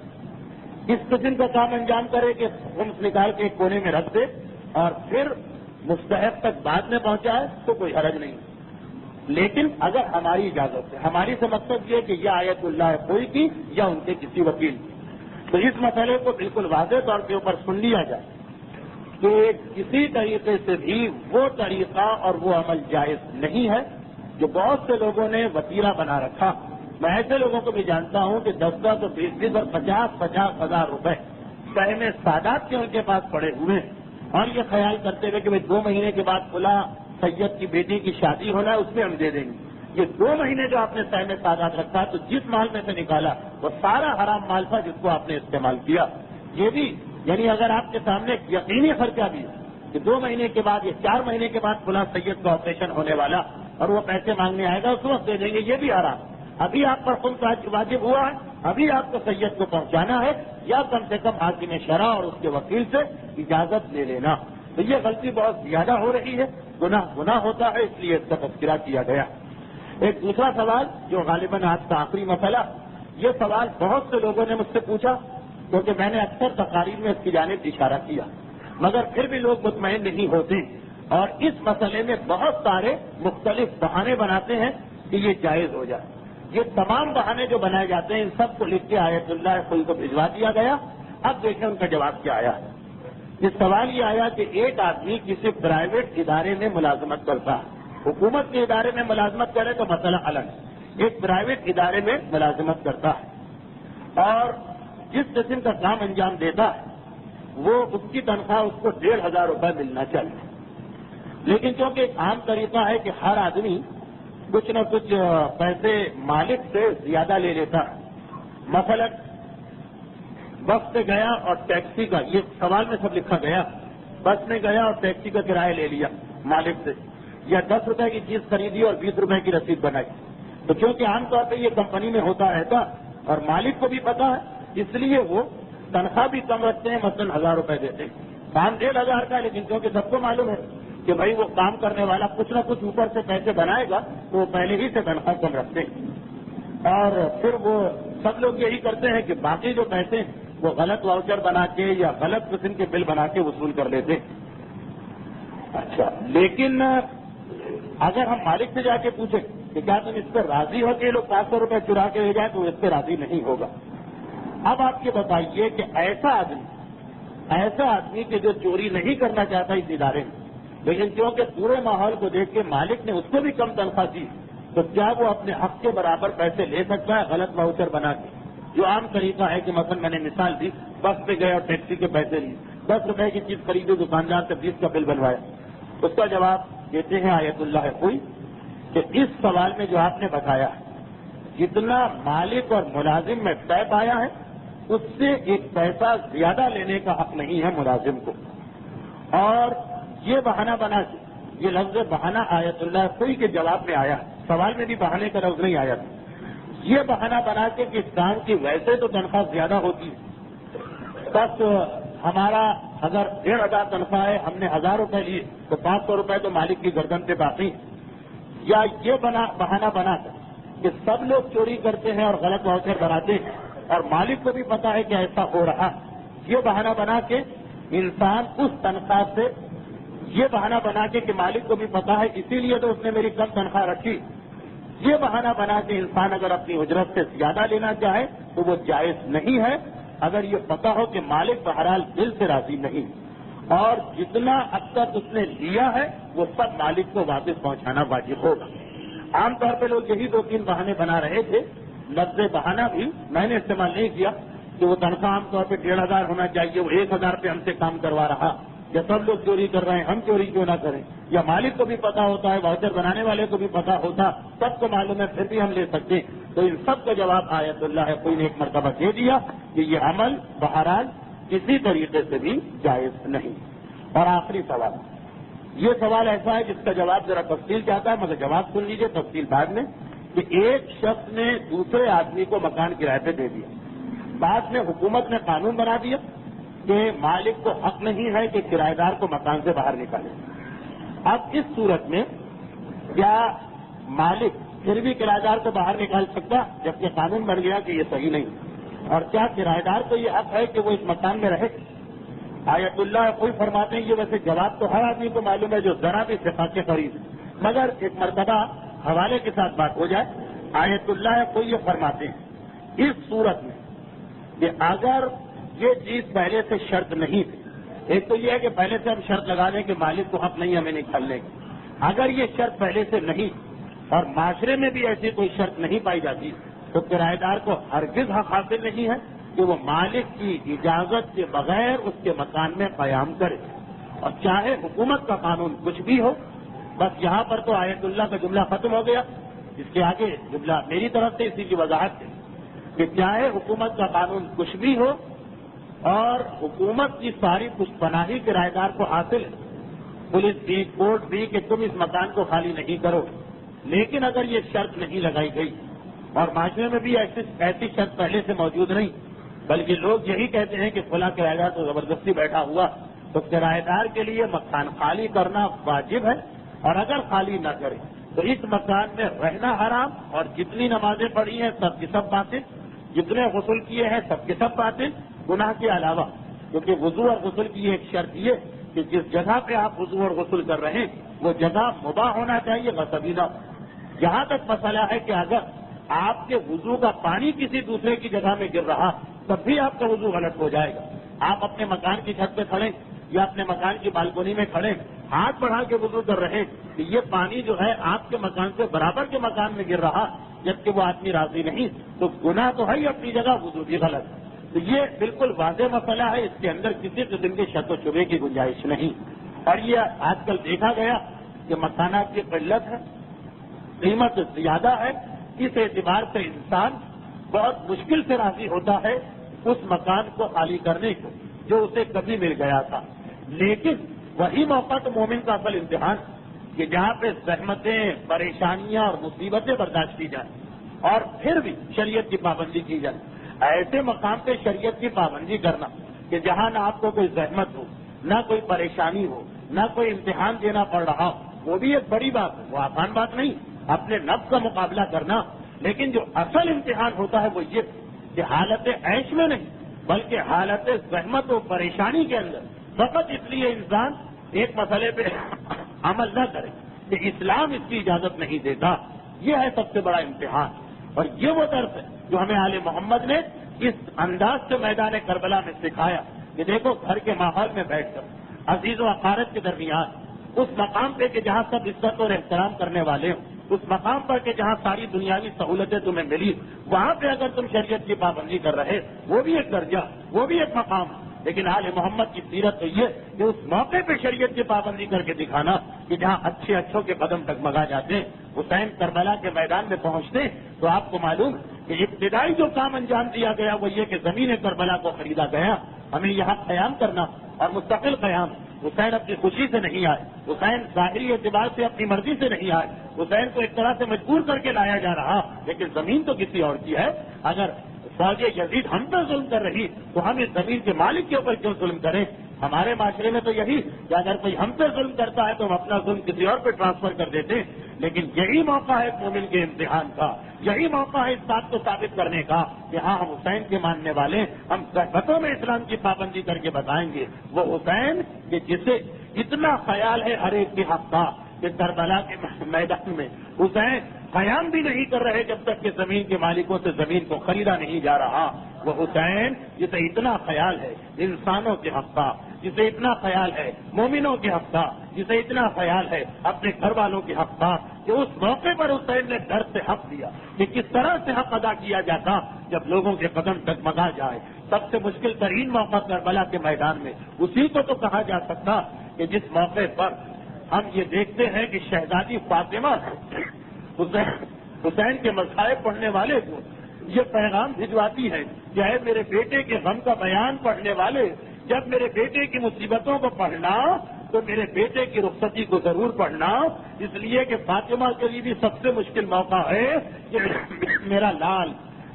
اس قسم کا کام انجام کرے کہ خمس نکال کے ایک کونے میں رکھ دے اور پھر مستحق تک بعد میں پہنچائے تو کوئی حرج نہیں. لیکن اگر ہماری اجازت سے, ہماری سے مقصد یہ کہ یہ آیت اللہ کوئی کی یا ان کے کسی وکیل کی, تو اس مسئلے کو بالکل واضح طور کے اوپر سن لیا جائے کہ کسی طریقے سے بھی وہ طریقہ اور وہ عمل جائز نہیں ہے جو بہت سے لوگوں نے وتیرہ بنا رکھا. میں ایسے لوگوں کو بھی جانتا ہوں کہ 10 اور 20 اور 50 ہزار روپے سہم سادات کے ان کے پاس پڑے ہوئے ہیں اور یہ خیال کرتے ہوئے کہ 2 مہینے کے بعد فلاں سید کی بیٹی کی شادی ہونا ہے اس میں ہم دے دیں گے. یہ 2 مہینے جو آپ نے سہم سادات رکھا تو جس مال میں سے نکالا وہ سارا حرام مال تھا جس کو آپ نے استعمال کیا. یہ بھی یعنی اگر آپ کے سامنے یقینی خرچہ بھی ہے کہ 2 مہینے کے بعد یا 4 مہینے کے بعد فلاں سید کا آپریشن ہونے والا اور وہ پیسے مانگنے آئے گا اس وقت دے دیں گے, یہ بھی حرام. ابھی آپ پر خود واجب ہوا ہے, ابھی آپ کو سید کو پہنچانا ہے یا کم سے کم حاکم شرع اور اس کے وکیل سے اجازت لے لینا. تو یہ غلطی بہت زیادہ ہو رہی ہے, گناہ ہوتا ہے, اس لیے اس کا تذکرہ کیا گیا. ایک دوسرا سوال جو غالباً آج کا آخری مسئلہ, یہ سوال بہت سے لوگوں نے مجھ سے پوچھا کیونکہ میں نے اکثر تقاریر میں اس کی جانب اشارہ کیا مگر پھر بھی لوگ مطمئن نہیں ہوتے اور اس مسئلے میں بہت سارے مختلف بہانے بناتے ہیں کہ یہ جائز ہو جائے. یہ تمام بہانے جو بنائے جاتے ہیں ان سب کو لکھ کے آیت اللہ کوئی کو بھجوا دیا گیا. اب دیکھیں ان کا جواب کیا آیا. یہ سوال یہ آیا کہ ایک آدمی کسی پرائیویٹ ادارے میں ملازمت کرتا ہے, حکومت کے ادارے میں ملازمت کرے تو مسئلہ الگ ہے, ایک پرائیویٹ ادارے میں ملازمت کرتا ہے اور جس قسم کا کام انجام دیتا ہے وہ اس کی تنخواہ اس کو 1,500 روپے ملنا چاہیے. لیکن کیونکہ ایک عام طریقہ ہے کہ ہر آدمی کچھ نہ کچھ پیسے مالک سے زیادہ لے لیتا ہے. مثلا بس سے گیا اور ٹیکسی کا, یہ سوال میں سب لکھا گیا, بس میں گیا اور ٹیکسی کا کرایہ لے لیا مالک سے, یا 10 روپے کی چیز خریدی اور 20 روپے کی رسید بنائی. تو کیونکہ عام طور پہ یہ کمپنی میں ہوتا رہتا اور مالک کو بھی پتا ہے اس لیے وہ تنخواہ بھی کم رکھتے ہیں, مثلا 1,000 روپے دیتے ہیں. کام 1,500 کا, لیکن کیونکہ سب کو معلوم ہے کہ بھائی وہ کام کرنے والا کچھ نہ کچھ اوپر سے پیسے بنائے گا تو وہ پہلے ہی سے تنخواہ کم رکھتے ہیں اور پھر وہ سب لوگ یہی کرتے ہیں کہ باقی جو پیسے وہ غلط واؤچر بنا کے یا غلط قسم کے بل بنا کے وصول کر لیتے ہیں. اچھا, لیکن اگر ہم مالک سے جا کے پوچھیں کہ کیا تم اس پر راضی ہو کہ لوگ 500 روپے چرا کے لے جائیں تو اس پہ راضی نہیں ہوگا. اب آپ یہ بتائیے کہ ایسا آدمی کہ جو چوری نہیں کرنا چاہتا اس ادارے میں لیکن کیونکہ پورے ماحول کو دیکھ کے مالک نے اس کو بھی کم تنخواہ دی تو کیا وہ اپنے حق کے برابر پیسے لے سکتا ہے غلط واؤچر بنا کے؟ جو عام طریقہ ہے کہ مثلا میں نے مثال دی, بس پہ گئے اور ٹیکسی کے پیسے لیے, 10 روپے کی چیز خریدی, دکاندار سے 20 کا بل بنوایا. اس کا جواب دیتے ہیں آیت اللہ کوئی کہ اس سوال میں جو آپ نے بتایا جتنا مالک اور ملازم میں طے پایا ہے اس سے 1 پیسہ زیادہ لینے کا حق نہیں ہے ملازم کو. اور یہ بہانہ بنا کے, یہ لفظ بہانہ آیت اللہ کوئی کے جواب میں آیا, سوال میں بھی بہانے کا لفظ نہیں آیا تھا. یہ بہانہ بنا کے کہ اس کام کی ویسے تو تنخواہ زیادہ ہوتی ہے, بس ہمارا اگر 1,500 تنخواہ ہے, ہم نے 1,000 روپے لیے تو 500 روپے تو مالک کی گردن پہ باقی ہے. یا یہ بہانہ بنا کر کہ سب لوگ چوری کرتے ہیں اور غلط واؤچر بناتے ہیں اور مالک کو بھی پتا ہے کہ ایسا ہو رہا, یہ بہانہ بنا کے انسان اس تنخواہ سے, یہ بہانہ بنا کے کہ مالک کو بھی پتا ہے اسی لیے تو اس نے میری کم تنخواہ رکھی, یہ بہانہ بنا کے انسان اگر اپنی اجرت سے زیادہ لینا چاہے تو وہ جائز نہیں ہے اگر یہ پتا ہو کہ مالک بہرحال دل سے راضی نہیں اور جتنا اب تک اس نے لیا ہے وہ سب مالک کو واپس پہنچانا واجب ہوگا. عام طور پہ لوگ یہی 2-3 بہانے بنا رہے تھے. لفظ بہانہ بھی میں نے استعمال نہیں کیا کہ وہ تنخواہ عام طور پہ 1,500 ہونا چاہیے, وہ 1,000 پہ ہم سے کام کروا رہا, یا سب لوگ چوری کر رہے ہیں ہم چوری کیوں نہ کریں, یا مالک کو بھی پتا ہوتا ہے, واؤچر بنانے والے کو بھی پتا ہوتا, سب کو معلوم ہے پھر بھی ہم لے سکتے ہیں. تو ان سب کا جواب آیت اللہ کوئی نے 1 مرتبہ دے دیا کہ یہ عمل بہرحال کسی طریقے سے بھی جائز نہیں. اور آخری سوال, یہ سوال ایسا ہے جس کا جواب ذرا تفصیل چاہتا ہے مگر جواب سن لیجیے, تفصیل بعد میں. کہ ایک شخص نے دوسرے آدمی کو مکان کرائے پہ دے دیا، بعد میں حکومت نے قانون بنا دیا کہ مالک کو حق نہیں ہے کہ کرایہ دار کو مکان سے باہر نکالے۔ اب اس صورت میں کیا مالک پھر بھی کرایہ دار کو باہر نکال سکتا جبکہ قانون بن گیا کہ یہ صحیح نہیں؟ اور کیا کرایہ دار کو یہ حق ہے کہ وہ اس مکان میں رہے؟ آیت اللہ کوئی فرماتے ہیں، یہ ویسے جواب تو ہر آدمی کو معلوم ہے جو ذرا بھی صفات کے قریب ہے، مگر ایک مرتبہ حوالے کے ساتھ بات ہو جائے۔ آیت اللہ کوئی یہ فرماتے ہیں اس صورت میں کہ اگر یہ چیز پہلے سے شرط نہیں تھی، ایک تو یہ ہے کہ پہلے سے ہم شرط لگا دیں کہ مالک کو حق نہیں ہمیں نکالنے کا، اگر یہ شرط پہلے سے نہیں اور معاشرے میں بھی ایسی کوئی شرط نہیں پائی جاتی تو کرایہ دار کو ہرگز حق حاصل نہیں ہے کہ وہ مالک کی اجازت کے بغیر اس کے مکان میں قیام کرے، اور چاہے حکومت کا قانون کچھ بھی ہو۔ بس یہاں پر تو آیت اللہ کا جملہ ختم ہو گیا، اس کے آگے جملہ میری طرف سے اسی کی وضاحت ہے کہ چاہے حکومت کا قانون کچھ بھی ہو اور حکومت کی ساری کچھ پناہی کرایہ دار کو حاصل ہے، پولیس بھی کورٹ بھی کہ تم اس مکان کو خالی نہیں کرو، لیکن اگر یہ شرط نہیں لگائی گئی اور معاشرے میں بھی ایسی شرط پہلے سے موجود نہیں، بلکہ لوگ یہی کہتے ہیں کہ فلاں کرایہ دار تو زبردستی بیٹھا ہوا، تو کرایہ دار کے لیے مکان خالی کرنا واجب ہے، اور اگر خالی نہ کرے تو اس مکان میں رہنا حرام، اور جتنی نمازیں پڑھی ہیں سب کی سب باطل، جتنے غسل کیے ہیں سب کے سب باطل، گناہ کے علاوہ، کیونکہ وضو اور غسل کی ایک شرط یہ کہ جس جگہ پہ آپ وضو اور غسل کر رہے ہیں وہ جگہ مباح ہونا چاہیے، غصبی نہ ہو۔ یہاں تک مسئلہ ہے کہ اگر آپ کے وضو کا پانی کسی دوسرے کی جگہ میں گر رہا تب بھی آپ کا وضو غلط ہو جائے گا۔ آپ اپنے مکان کی چھت پہ کھڑے یا اپنے مکان کی بالکونی میں کھڑے ہاتھ بڑھا کے وضو کر رہے کہ یہ پانی جو ہے آپ کے مکان سے برابر کے مکان میں گر رہا جبکہ وہ آدمی راضی نہیں، تو گناہ تو ہے ہی اپنی جگہ، وضو بھی غلط۔ تو یہ بالکل واضح مسئلہ ہے، اس کے اندر کسی قسم کے شک و شبے کی گنجائش نہیں۔ اور یہ آج کل دیکھا گیا کہ مکانات کی قلت ہے، قیمت زیادہ ہے، اس اعتبار سے انسان بہت مشکل سے راضی ہوتا ہے اس مکان کو خالی کرنے کو جو اسے کبھی مل گیا تھا۔ لیکن وہی موقع تو مومن کا اصل امتحان کہ جہاں پہ زحمتیں، پریشانیاں اور مصیبتیں برداشت کی جائیں اور پھر بھی شریعت کی پابندی کی جائے۔ ایسے مقام پہ شریعت کی پابندی کرنا کہ جہاں نہ آپ کو کوئی زحمت ہو، نہ کوئی پریشانی ہو، نہ کوئی امتحان دینا پڑ رہا ہو، وہ بھی ایک بڑی بات ہے، وہ آسان بات نہیں اپنے نفس کا مقابلہ کرنا۔ لیکن جو اصل امتحان ہوتا ہے وہ یہ کہ حالت عیش میں نہیں بلکہ حالت زحمت و پریشانی کے اندر فقط اس لیے انسان ایک مسئلے پہ عمل نہ کرے کہ اسلام اس کی اجازت نہیں دیتا، یہ ہے سب سے بڑا امتحان۔ اور یہ وہ درس ہے جو ہمیں آل محمد نے اس انداز سے میدان کربلا میں سکھایا کہ دیکھو گھر کے ماحول میں بیٹھ کر عزیز و اقارب کے درمیان اس مقام پہ کہ جہاں سب عزت اور احترام کرنے والے ہوں، اس مقام پر کہ جہاں ساری دنیاوی سہولتیں تمہیں ملی، وہاں پہ اگر تم شریعت کی پابندی کر رہے وہ بھی ایک درجہ، وہ بھی ایک مقام ہے۔ لیکن آل محمد کی سیرت تو یہ کہ اس موقع پہ شریعت کی پابندی کر کے دکھانا کہ جہاں اچھے اچھوں کے قدم ڈگمگا جاتے ہیں، حسین کربلا کے میدان میں پہنچتے ہیں تو آپ کو معلوم کہ ابتدائی جو کام انجام دیا گیا وہ یہ کہ زمین کربلا کو خریدا گیا۔ ہمیں یہاں قیام کرنا اور مستقل قیام۔ حسین اپنی خوشی سے نہیں آئے، حسین ظاہری اعتبار سے اپنی مرضی سے نہیں آئے، حسین کو ایک طرح سے مجبور کر کے لایا جا رہا، لیکن زمین تو کسی اور کی ہے۔ اگر فوج یزید ہم پر ظلم کر رہی تو ہم اس زمین کے مالک کے اوپر کیوں ظلم کریں؟ ہمارے معاشرے میں تو یہی کہ اگر کوئی ہم پہ ظلم کرتا ہے تو ہم اپنا ظلم کسی اور پہ ٹرانسفر کر دیتے ہیں۔ لیکن یہی موقع ہے مومن کے امتحان کا، یہی موقع ہے اس بات کو ثابت کرنے کا کہ ہاں ہم حسین کے ماننے والے، ہم صحبتوں میں اسلام کی پابندی کر کے بتائیں گے وہ حسین کہ جسے اتنا خیال ہے ہر ایک کے حق کا کہ کربلا کے میدان میں حسین قیام بھی نہیں کر رہے جب تک کہ زمین کے مالکوں سے زمین کو خریدا نہیں جا رہا۔ وہ حسین جسے اتنا خیال ہے انسانوں کے حق کا، جسے اتنا خیال ہے مومنوں کے حق کا، جسے اتنا خیال ہے اپنے گھر والوں کے حق کا، کہ اس موقع پر حسین نے گھر سے حق دیا کہ کس طرح سے حق ادا کیا جاتا جب لوگوں کے قدم ڈگمگا جائے۔ سب سے مشکل ترین موقع کربلا کے میدان میں اسی کو تو کہا جا سکتا کہ جس موقع پر ہم یہ دیکھتے ہیں کہ شہزادی فاطمہ حسین کے مصائب پڑھنے والے کو یہ پیغام بھجواتی ہے کہ اے میرے بیٹے کے غم کا بیان پڑھنے والے، جب میرے بیٹے کی مصیبتوں کو پڑھنا تو میرے بیٹے کی رخصتی کو ضرور پڑھنا، اس لیے کہ فاطمہ کے لیے بھی سب سے مشکل موقع ہے کہ میرا لال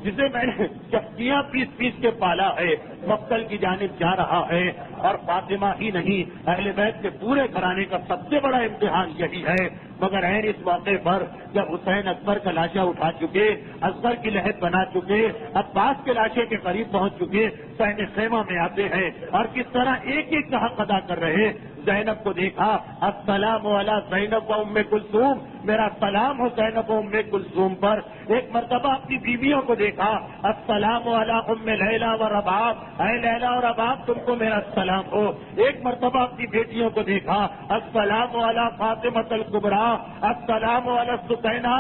جسے میں نے چپکیاں پیس پیس کے پالا ہے مقتل کی جانب جا رہا ہے، اور فاطمہ ہی نہیں اہل بیت کے پورے گھرانے کا سب سے بڑا امتحان یہی ہے۔ مگر عین اس موقع پر جب حسین اکبر کا لاشا اٹھا چکے، اصغر کی لحد بنا چکے، عباس کے لاشے کے قریب پہنچ چکے، صحن خیمہ میں آتے ہیں اور کس طرح ایک ایک کا حق ادا کر رہے۔ زینب کو دیکھا، السلام علی زینب و ام کلثوم، میرا سلام ہو زینب و ام کلثوم پر۔ ایک مرتبہ اپنی بیویوں کو دیکھا، السلام علی ام لیلا و رباب، اے لیلا اور رباب تم کو میرا سلام ہو۔ ایک مرتبہ اپنی بیٹیوں کو دیکھا، السلام علی فاطمہ الکبریٰ، السلام علی سکینہ،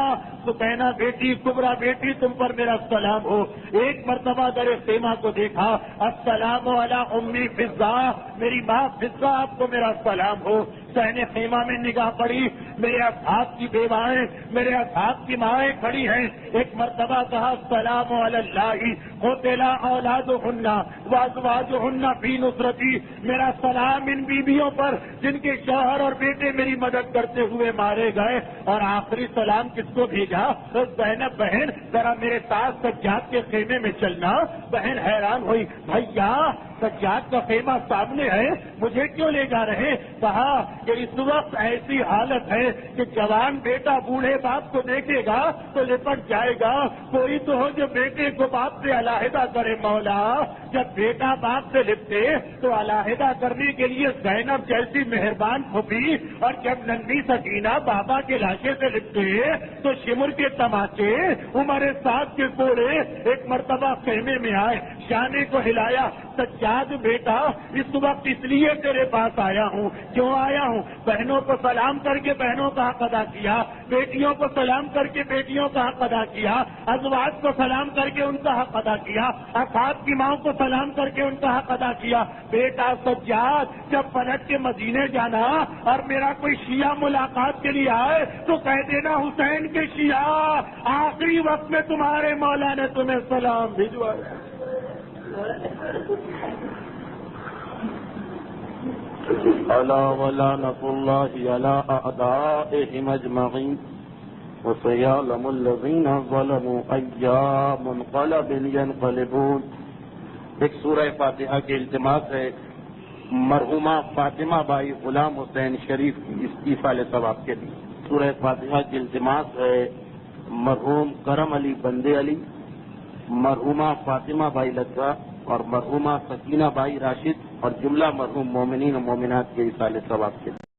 سکینہ بیٹی، کبریٰ بیٹی تم پر میرا سلام ہو۔ ایک مرتبہ در خیمہ کو دیکھا، السلام علی امی فضہ، میری ماں فضہ آپ کو میرا سلام ہو۔ صحن خیمہ میں نگاہ پڑی، میرے اصحاب کی بیوائیں، میرے اصحاب کی مائیں کھڑی ہیں۔ ایک مرتبہ کہا، السلام علی اللہ قتل اولادہن وازواجہن فی نصرتی، میرا سلام ان بیویوں پر جن کے شوہر اور بیٹے میری مدد کرتے ہوئے مارے گئے۔ اور آخری سلام کس کو بھیجا؟ زینب بہن ذرا میرے ساتھ سجاد کے خیمے میں چلنا۔ بہن حیران ہوئی، بھیا سجاد کا خیمہ سامنے ہے، مجھے کیوں لے جا رہے؟ کہا کہ اس وقت ایسی حالت ہے کہ جوان بیٹا بوڑھے باپ کو دیکھے گا تو لپٹ جائے گا، کوئی تو ہو جو بیٹے کو باپ سے علیحدہ کرے مولا۔ جب بیٹا باپ سے لپٹے تو علیحدہ کرنے کے لیے زینب جیسی مہربان پھوپھی، اور جب ننھی سکینہ بابا کے لاشے سے لپٹے تو شمر کے تماچے، عمر سعد کے کوڑے ایک مرتبہ خیمے میں آئے، شانے کو ہلایا، سجاد بیٹا اس وقت اس لیے تیرے پاس آیا ہوں، کیوں آیا ہوں؟ بہنوں کو سلام کر کے بہنوں کا حق ادا کیا، بیٹیوں کو سلام کر کے بیٹیوں کا حق ادا کیا، ازواج کو سلام کر کے ان کا حق ادا کیا، اصحاب کی ماں کو سلام کر کے ان کا حق ادا کیا۔ بیٹا سجاد جب پلٹ کے مدینے جانا اور میرا کوئی شیعہ ملاقات کے لیے آئے تو کہہ دینا حسین کے شیعہ آخری وقت میں تمہارے مولا نے تمہیں سلام بھجوایا۔ الا ولعنۃ اللہ علی اعدائہم اجمعین وسیعلم الذین ظلموا ای منقلب ینقلبون۔ ایک سورہ فاتحہ کے التماس ہے مرحومہ فاطمہ بائی غلام حسین شریف کی استیفال ثواب کے لیے۔ سورہ فاتحہ کی التماس ہے مرحوم کرم علی بندے علی، مرحومہ فاطمہ بائی لدگا اور مرحومہ سکینہ بائی راشد اور جملہ مرحوم مومنین و مومنات کے ایصال ثواب کے لیے۔